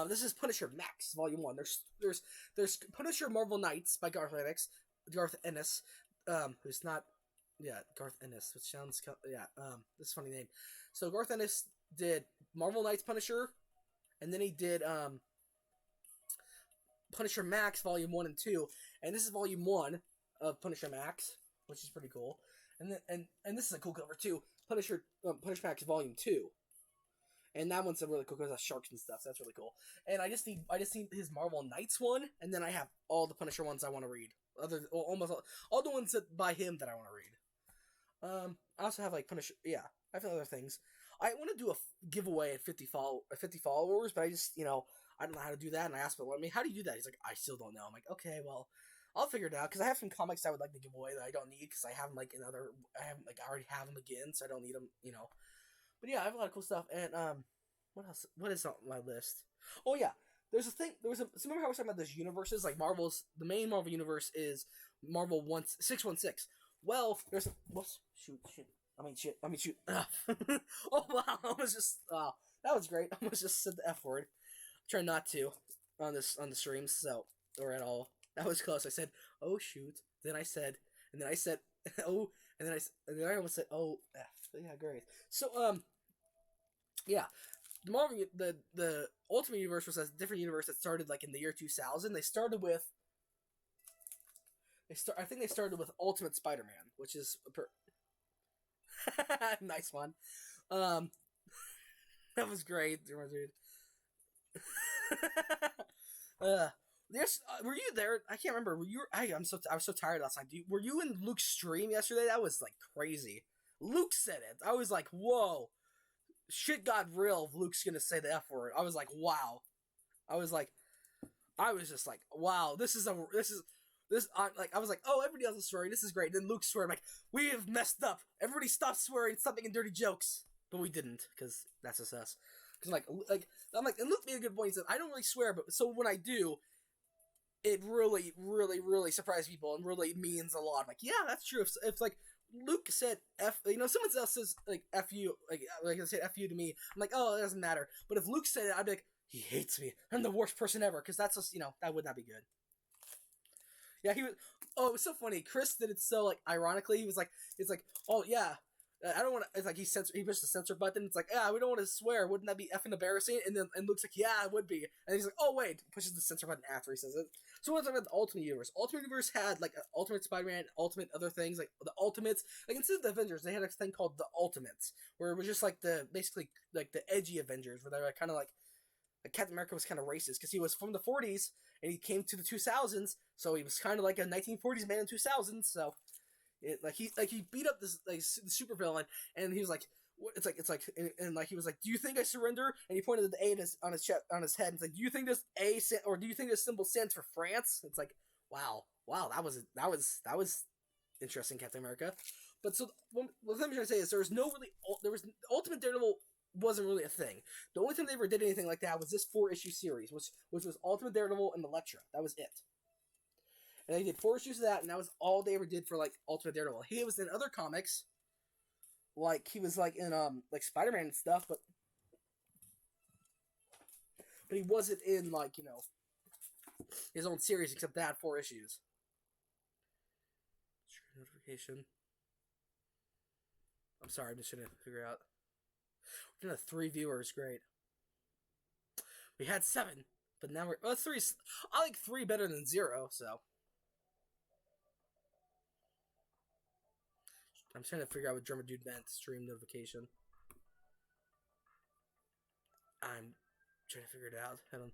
This is Punisher Max Volume 1. There's Punisher Marvel Knights by Garth Ennis, who's not, Garth Ennis, which sounds, this is a funny name. So Garth Ennis did Marvel Knights Punisher, and then he did Punisher Max Volume 1 and 2, and this is Volume 1 of Punisher Max, which is pretty cool. And then, and this is a cool cover too. Punisher Max Volume 2. And that one's a really cool because it has sharks and stuff, so that's really cool. And I just need his Marvel Knights one, and then I have all the Punisher ones I want to read. Almost all the ones by him that I want to read. I also have like Punisher. Yeah, I have other things. I want to do a giveaway at 50 followers, but I just I don't know how to do that. And I asked him, how do you do that? He's like, I still don't know. I'm like, okay, well, I'll figure it out because I have some comics I would like to give away that I don't need because I have them like I already have them again, so I don't need them. But yeah, I have a lot of cool stuff. And what else? What is on my list? Oh yeah, there's a thing. So remember how I was talking about those universes? Like the main Marvel universe is Marvel 616. Well, there's shoot. I mean shoot. Oh wow, I was just that was great. I almost just said the F word. Try not to on the streams, so or at all. That was close. I said, oh shoot. Then I said oh, and then I almost said oh F. Yeah, great. So yeah, the Marvel the Ultimate Universe was a different universe that started like in the year 2000. They started with I think they started with Ultimate Spider-Man, which is nice one. That was great, dude. Yes, were you there? I can't remember. Were you? I was so tired last night. Were you in Luke's stream yesterday? That was like crazy. Luke said it. I was like, whoa, shit got real. If Luke's gonna say the F word. I was like, wow. I was just like, wow. I was like, oh, everybody else is swearing. This is great. And then Luke's swearing. I'm like, we have messed up. Everybody stop swearing. Stop making dirty jokes. But we didn't, because that's just us. Because I'm like, and Luke made a good point. He said, I don't really swear, but so when I do, it really, really, really surprises people and really means a lot. I'm like, yeah, that's true. If like Luke said F, someone else says like F you, like I said F you to me, I'm like, oh, it doesn't matter. But if Luke said it, I'd be like, he hates me. I'm the worst person ever. Because that's just, that would not be good. Yeah, he was. Oh, it was so funny. Chris did it so like ironically. He was like, "It's like, oh yeah, I don't want to." It's like he pushed the censor button. It's like, yeah, we don't want to swear. Wouldn't that be effing embarrassing? And then and looks like, yeah, it would be. And he's like, oh wait, pushes the censor button after he says it. So what's about the Ultimate Universe? Ultimate Universe had like Ultimate Spider-Man, Ultimate other things like the Ultimates. Like instead of the Avengers, they had a thing called the Ultimates, where it was just like the basically like the edgy Avengers, where they were kind of like Captain America was kind of racist because he was from the 40s and he came to the 2000s, so he was kind of like a 1940s man in 2000s. So, he beat up this like the supervillain, and he was like, and like he was like, do you think I surrender? And he pointed at the A on his chest, on his head, and it's like, do you think this or do you think this symbol stands for France? It's like, wow, that was interesting, Captain America. But so what I'm trying to say is there was Ultimate Daredevil wasn't really a thing. The only time they ever did anything like that was this 4-issue series, which was Ultimate Daredevil and Elektra. That was it. And they did 4 issues of that, and that was all they ever did for like Ultimate Daredevil. He was in other comics, like he was like in like Spider-Man and stuff, but he wasn't in like his own series except that 4 issues. Notification. I'm sorry, I'm just trying to figure out. We're gonna have 3 viewers, great. We had 7, but now we're 3. I like 3 better than 0, so I'm trying to figure out what Drummer Dude meant. Stream notification. I'm trying to figure it out. Hold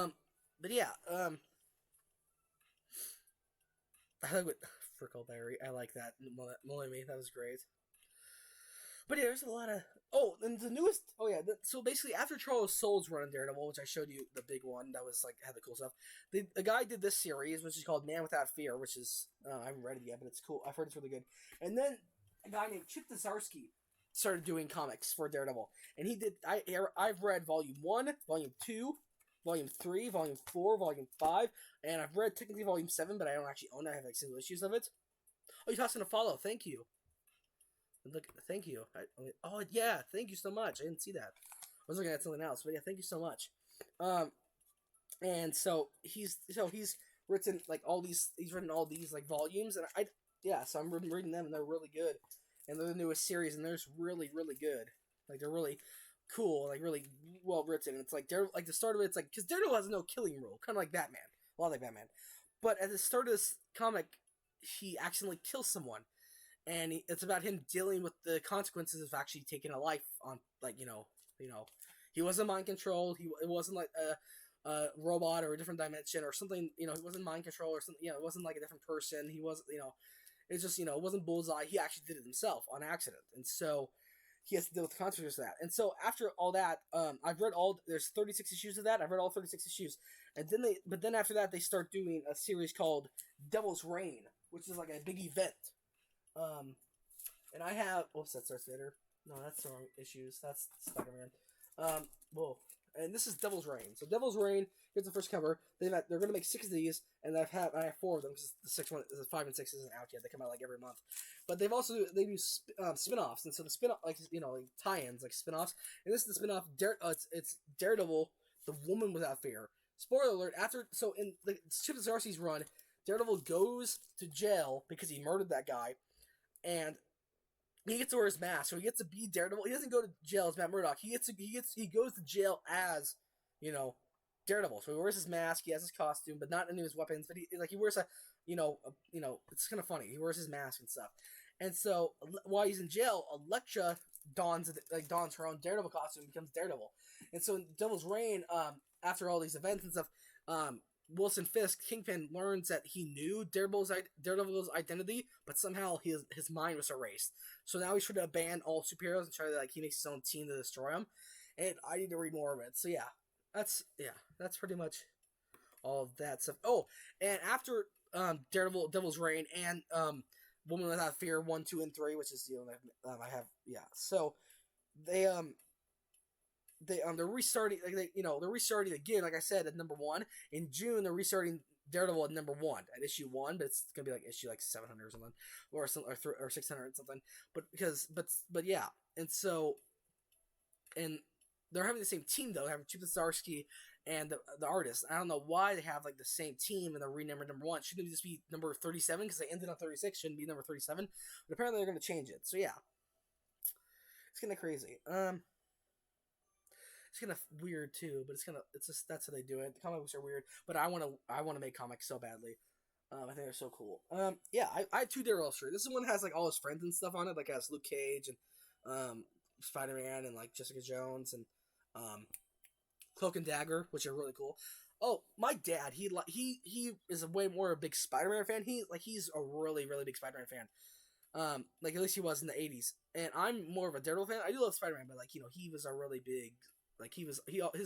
on. But yeah, I like what Frickleberry. I like that. Molemy, that was great. But yeah, there's a lot of. Oh, and the newest. Oh yeah, so basically after Charles Soule's run on Daredevil, which I showed you the big one that was like had the cool stuff. The guy did this series, which is called Man Without Fear, which is I haven't read it yet, but it's cool. I've heard it's really good. And then a guy named Chip Zdarsky started doing comics for Daredevil, and he did. I've read Volume 1, Volume 2, Volume 3, Volume 4, Volume 5, and I've read technically Volume 7, but I don't actually own it. I have like single issues of it. Oh, you tossed in a follow. Thank you. Look, thank you. Oh yeah, thank you so much. I didn't see that. I was looking at something else, but yeah, thank you so much. And so he's written like all these. He's written all these like volumes, and so I'm reading them, and they're really good. And they're the newest series, and they're just really good. Like they're really cool, like really well written. And it's like like the start of it, it's like because Daredevil has no killing rule, kind of like Batman, a lot like Batman. But at the start of this comic, he accidentally kills someone. And it's about him dealing with the consequences of actually taking a life on, like he wasn't mind controlled. It wasn't like a robot or a different dimension or something. He wasn't mind control or something. It wasn't like a different person. He wasn't. It's just it wasn't Bullseye. He actually did it himself on accident, and so he has to deal with the consequences of that. And so after all that, I've read all. There's 36 issues of that. I've read all 36 issues, and then after that, they start doing a series called Devil's Reign, which is like a big event. And I have. Oops, that starts later. No, that's the wrong issues. That's Spider-Man. Whoa. And this is Devil's Reign. So Devil's Reign. Here's the first cover. They're gonna make 6 of these, and I have 4 of them because the 6 one, the 5 and 6 isn't out yet. They come out like every month. But they do spin-offs, and so the spin-off like tie-ins, like spin-offs. And this is the spin-off. It's Daredevil, the Woman Without Fear. Spoiler alert. In the Chip Zdarsky's run, Daredevil goes to jail because he murdered that guy. And he gets to wear his mask, so he gets to be Daredevil. He doesn't go to jail as Matt Murdock. He goes to jail as, Daredevil. So he wears his mask. He has his costume, but not any of his weapons. But he wears it's kind of funny. He wears his mask and stuff. And so while he's in jail, Elektra dons her own Daredevil costume and becomes Daredevil. And so in Devil's Reign, after all these events and stuff, Wilson Fisk, Kingpin, learns that he knew Daredevil's identity, but somehow his mind was erased. So now he's trying to ban all superheroes and try to he makes his own team to destroy him. And I need to read more of it. So that's pretty much all of that stuff. Oh, and after Devil's Reign and Woman Without Fear 1, 2, and 3, which is I have So they're restarting they're restarting again, like I said, at number 1. In June they're restarting Daredevil at number 1 at issue 1, but it's gonna be like issue 700 or something, or 600 or something. But yeah, and so they're having the same team though. They have Chip Zdarsky and the artist. I don't know why they have like the same team and they're renumbered number 1. Shouldn't it just be number 37 because they ended on 36? Shouldn't be number 37. But apparently they're going to change it. So yeah, it's kind of crazy. It's kind of weird too, but it's just that's how they do it. The comic books are weird, but I want to make comics so badly. I think they're so cool. Yeah, I have 2 Daredevil shirts. This one has like all his friends and stuff on it, like it has Luke Cage and Spider Man and like Jessica Jones and Cloak and Dagger, which are really cool. Oh, my dad, he is a way more a big Spider Man fan. He's a really big Spider Man fan. Like at least he was in the 80s, and I'm more of a Daredevil fan. I do love Spider Man, but like he was a really big. Like his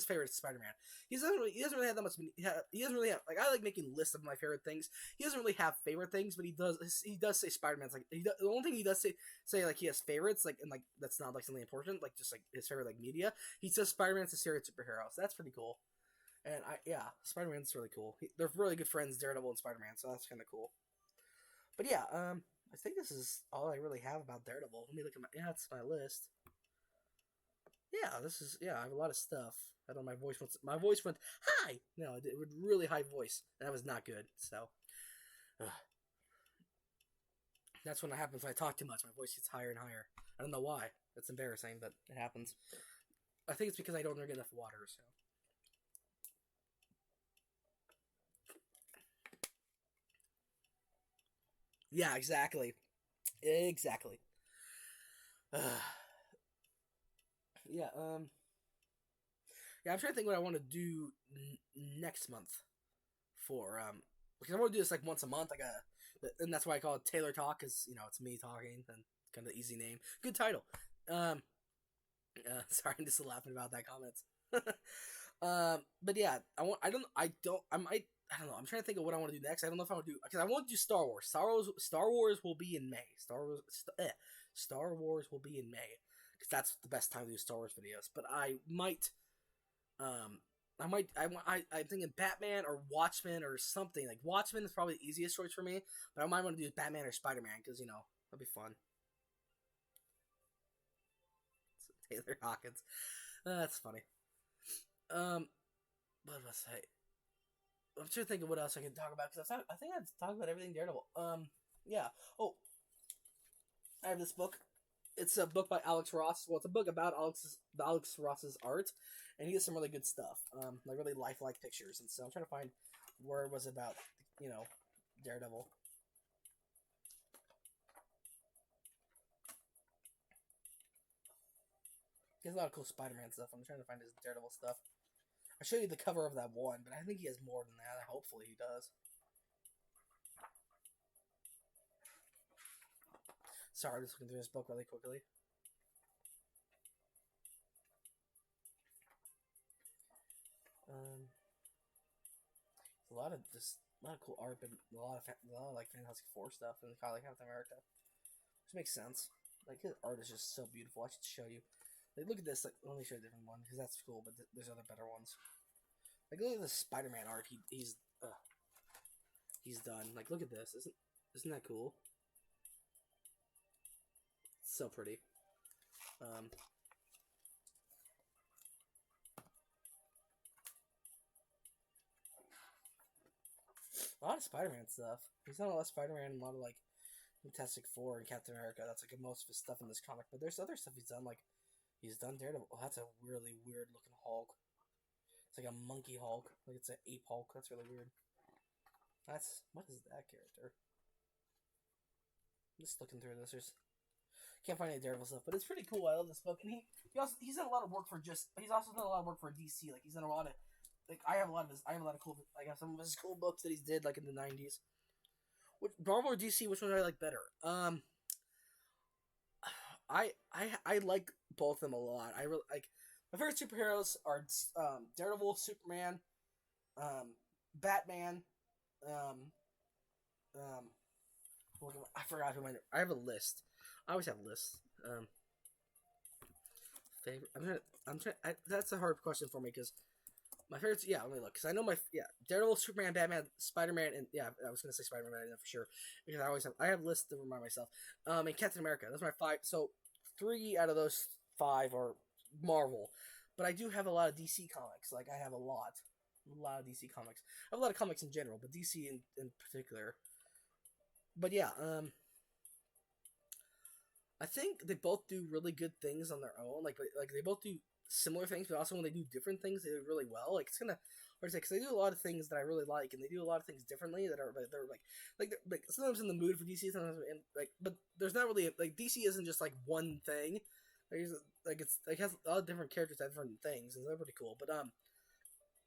favorite is Spider Man. He doesn't really have that much. He doesn't really have like I like making lists of my favorite things. He doesn't really have favorite things, but he does say Spider Man's like the only thing he does say like he has favorites like and like that's not like something important like just like his favorite like media. He says Spider Man's a favorite superhero, so that's pretty cool. And Spider Man's really cool. They're really good friends, Daredevil and Spider Man, so that's kind of cool. But yeah, I think this is all I really have about Daredevil. Let me look at that's my list. I have a lot of stuff. I don't know, my voice went high. No, it was really high voice. And that was not good. So that's when it happens when I talk too much. My voice gets higher and higher. I don't know why. That's embarrassing, but it happens. I think it's because I don't drink enough water, so. Yeah, exactly. Exactly. Yeah, I'm trying to think what I want to do next month for because I want to do this like once a month, and that's why I call it Taylor Talk, because it's me talking and kind of easy name, good title. Sorry, I'm just laughing about that comments. But yeah, I don't know. I'm trying to think of what I want to do next. I don't know if I want to do because I want to do Star Wars. Star Wars will be in May. Star Wars will be in May. That's the best time to do Star Wars videos. But I'm thinking Batman or Watchmen or something. Like Watchmen is probably the easiest choice for me. But I might want to do Batman or Spider-Man because that'd be fun. Taylor Hawkins, that's funny. What was I? I'm trying to think of what else I can talk about because I think I've talked about everything Daredevil. Yeah. Oh, I have this book. It's a book by Alex Ross. Well, it's a book about Alex Ross's art, and he has some really good stuff. Like really lifelike pictures, and so I'm trying to find where it was about, Daredevil. He has a lot of cool Spider-Man stuff. I'm trying to find his Daredevil stuff. I showed you the cover of that one, but I think he has more than that. Hopefully, he does. Sorry, I'm just looking through this book really quickly. A lot of cool art, but a lot of like Fantastic Four stuff and kind of like Captain America, which makes sense. Like his art is just so beautiful. I should show you. Like look at this. Like let me show you a different one because that's cool, but there's other better ones. Like look at the Spider-Man art. He's done. Like look at this. Isn't that cool? It's so pretty. A lot of Spider-Man stuff. He's done a lot of Spider-Man and a lot of like Fantastic Four and Captain America. That's like most of his stuff in this comic. But there's other stuff he's done. Like he's done Daredevil. Oh, that's a really weird looking Hulk. It's like a monkey Hulk. Like it's an ape Hulk. That's really weird. What is that character? I'm just looking through this. Can't find any Daredevil stuff, but it's pretty cool. I love this book, and he's done a lot of work for he's also done a lot of work for DC. Like he's done a lot of like I have a lot of cool some of his cool books that he's did like in the 90s. Which Marvel or DC? Which one do I like better? I like both of them a lot. I really like my favorite superheroes are Daredevil, Superman, Batman, I forgot who I have a list. I always have lists. Favorite. That's a hard question for me because my favorites. Yeah, let me look because I know Daredevil, Superman, Batman, Spider-Man, and I was gonna say Spider-Man, but I didn't know for sure because I have lists to remind myself. And Captain America. Those are my 5. So 3 out of those 5 are Marvel. but I do have a lot of DC comics. Like I have a lot of DC comics. I have a lot of comics in general, but DC in particular. But yeah, I think they both do really good things on their own. Like they both do similar things, but also when they do different things, they do really well. Like it's kind of hard to say because they do a lot of things that I really like, and they do a lot of things differently that are they're like sometimes in the mood for DC, sometimes in, like but there's not really like DC isn't just like one thing. There's like it's like has a lot of different characters that have different things, and they're pretty cool. But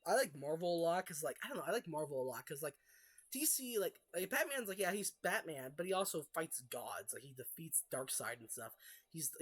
I like Marvel a lot because like I don't know I like Marvel a lot because like DC like Batman's like yeah he's Batman but he also fights gods like he defeats Darkseid and stuff. He's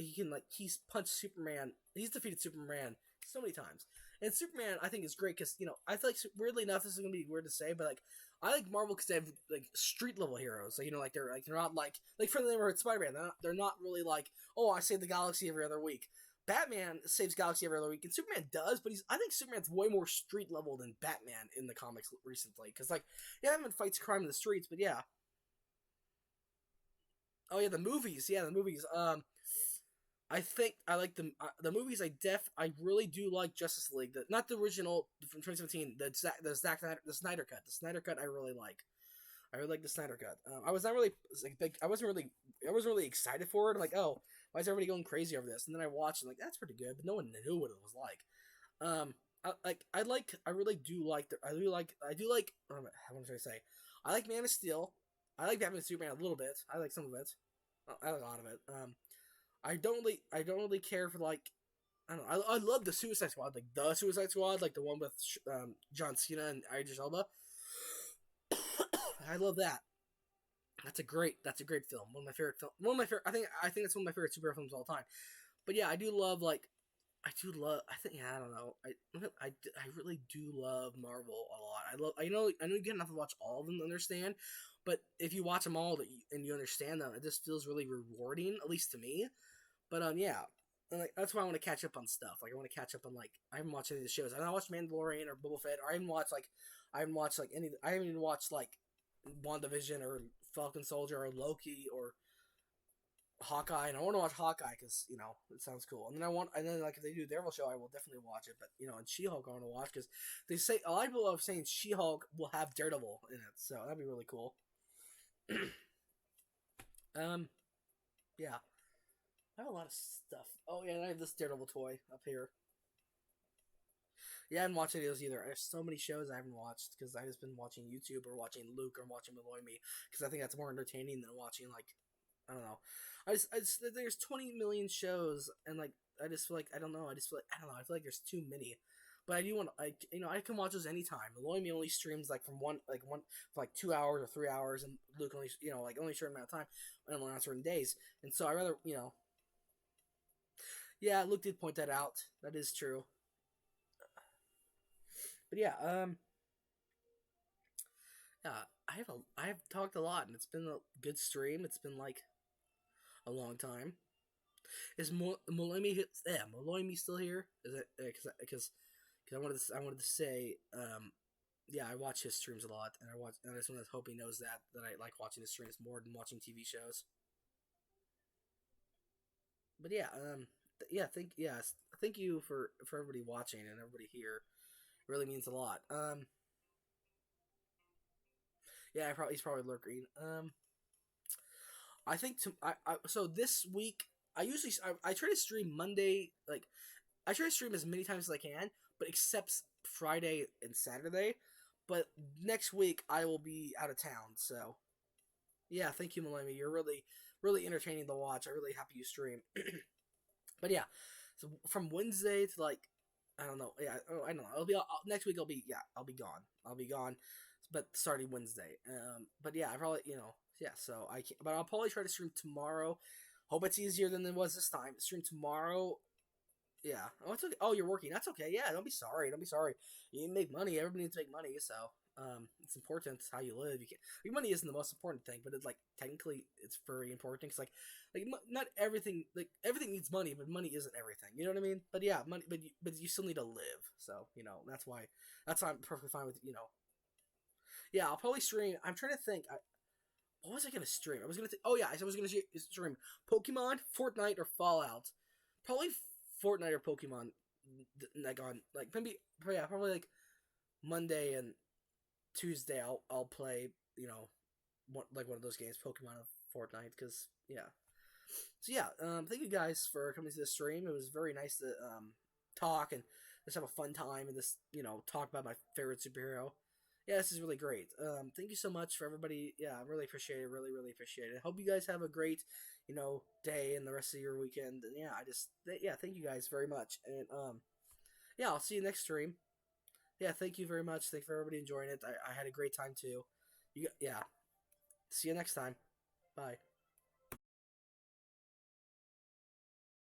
punched Superman. He's defeated Superman so many times. And Superman I think is great because you know I feel like weirdly enough this is gonna be weird to say but like I like Marvel because they have like street level heroes. So, you know like they're not like for the neighborhood Spider-Man. They're not really like oh I save the galaxy every other week. Batman saves Galaxy every other week, and Superman does, but I think Superman's way more street level than Batman in the comics recently. Because, like, yeah, Batman fights crime in the streets, but yeah. Oh yeah, the movies. Yeah, the movies. I think I like the movies. I really do like Justice League. Not the original from 2017. The Snyder cut. The Snyder cut I really like. I really like the Snyder cut. I was not really like big. I wasn't really excited for it. I'm like, oh, why is everybody going crazy over this? And then I watched and like that's pretty good, but no one knew what it was like. I really do like I do like how much should I say? I like Man of Steel. I like Batman and Superman a little bit. I like some of it. I like a lot of it. I don't really care for like I don't know. I love the Suicide Squad, like the Suicide Squad, like the one with John Cena and Idris Elba. I love that. That's a great film. One of my favorite film. One of my favorite. I think that's one of my favorite superhero films of all time. But yeah, I do love like I do love. I think yeah. I don't know. I really do love Marvel a lot. I know you get enough to watch all of them to understand, but if you watch them all and you understand them, it just feels really rewarding, at least to me. But yeah, and like that's why I want to catch up on stuff. Like I want to catch up on like I haven't watched any of the shows. I haven't watched Mandalorian or Boba Fett, or I haven't watched like any. I haven't even watched like WandaVision or Falcon Soldier or Loki or Hawkeye, and I want to watch Hawkeye because you know it sounds cool. And then like if they do a Daredevil show, I will definitely watch it. But you know, and She-Hulk I want to watch because they say a lot of people are saying She-Hulk will have Daredevil in it, so that'd be really cool. Yeah, I have a lot of stuff. Oh yeah, and I have this Daredevil toy up here. Yeah, I haven't watched any of those either. There's so many shows I haven't watched because I just been watching YouTube or watching Luke or watching Malloy Me because I think that's more entertaining than watching like I don't know. I just there's 20 million shows and like I just feel like I don't know. I just feel like I don't know. I feel like there's too many. But I do want I can watch those anytime. Malloy Me only streams like from one for like 2 hours or 3 hours, and Luke only like only a certain amount of time and on certain days. And so I rather yeah, Luke did point that out. That is true. But yeah, yeah, I have talked a lot, and it's been a good stream. It's been like a long time. Is Malloy Me still here? Is it because I wanted to say yeah I watch his streams a lot, and I just want to hope he knows that I like watching his streams more than watching TV shows. But yeah yeah thank you for everybody watching and everybody here. It really means a lot. Yeah, he's probably lurking. I think so this week I try to stream Monday like I try to stream as many times as I can, but except Friday and Saturday. But next week I will be out of town, so yeah. Thank you, Malemi. You're really entertaining to watch. I really happy you stream. But yeah, so from Wednesday to like I don't know. Yeah, I don't know. Next week. I'll be gone. I'll be gone, but starting Wednesday. But yeah, I probably yeah. So I can't, but I'll probably try to stream tomorrow. Hope it's easier than it was this time. Stream tomorrow. Yeah. Oh, it's okay. Oh, you're working. That's okay. Yeah. Don't be sorry. Don't be sorry. You make money. Everybody needs to make money. So it's important. It's how you live. You can't. Like, money isn't the most important thing, but it's like technically it's very important. It's like not everything everything needs money, but money isn't everything. You know what I mean? But yeah, money. But you still need to live. So that's why I'm perfectly fine with. Yeah, I'll probably stream. I'm trying to think. What was I gonna stream? I was gonna. Oh yeah, I was gonna stream Pokemon, Fortnite, or Fallout. Probably Fortnite or Pokemon. like on like maybe yeah probably like Monday and Tuesday I'll play like one of those games, Pokemon or Fortnite, because yeah. So yeah, thank you guys for coming to the stream. It was very nice to talk and just have a fun time and just talk about my favorite superhero. Yeah, this is really great. Thank you so much for everybody. Yeah, I really appreciate it. Really, really appreciate it. Hope you guys have a great, day and the rest of your weekend. And yeah, thank you guys very much. And yeah, I'll see you next stream. Yeah, thank you very much. Thank you for everybody enjoying it. I had a great time too. Yeah. See you next time. Bye.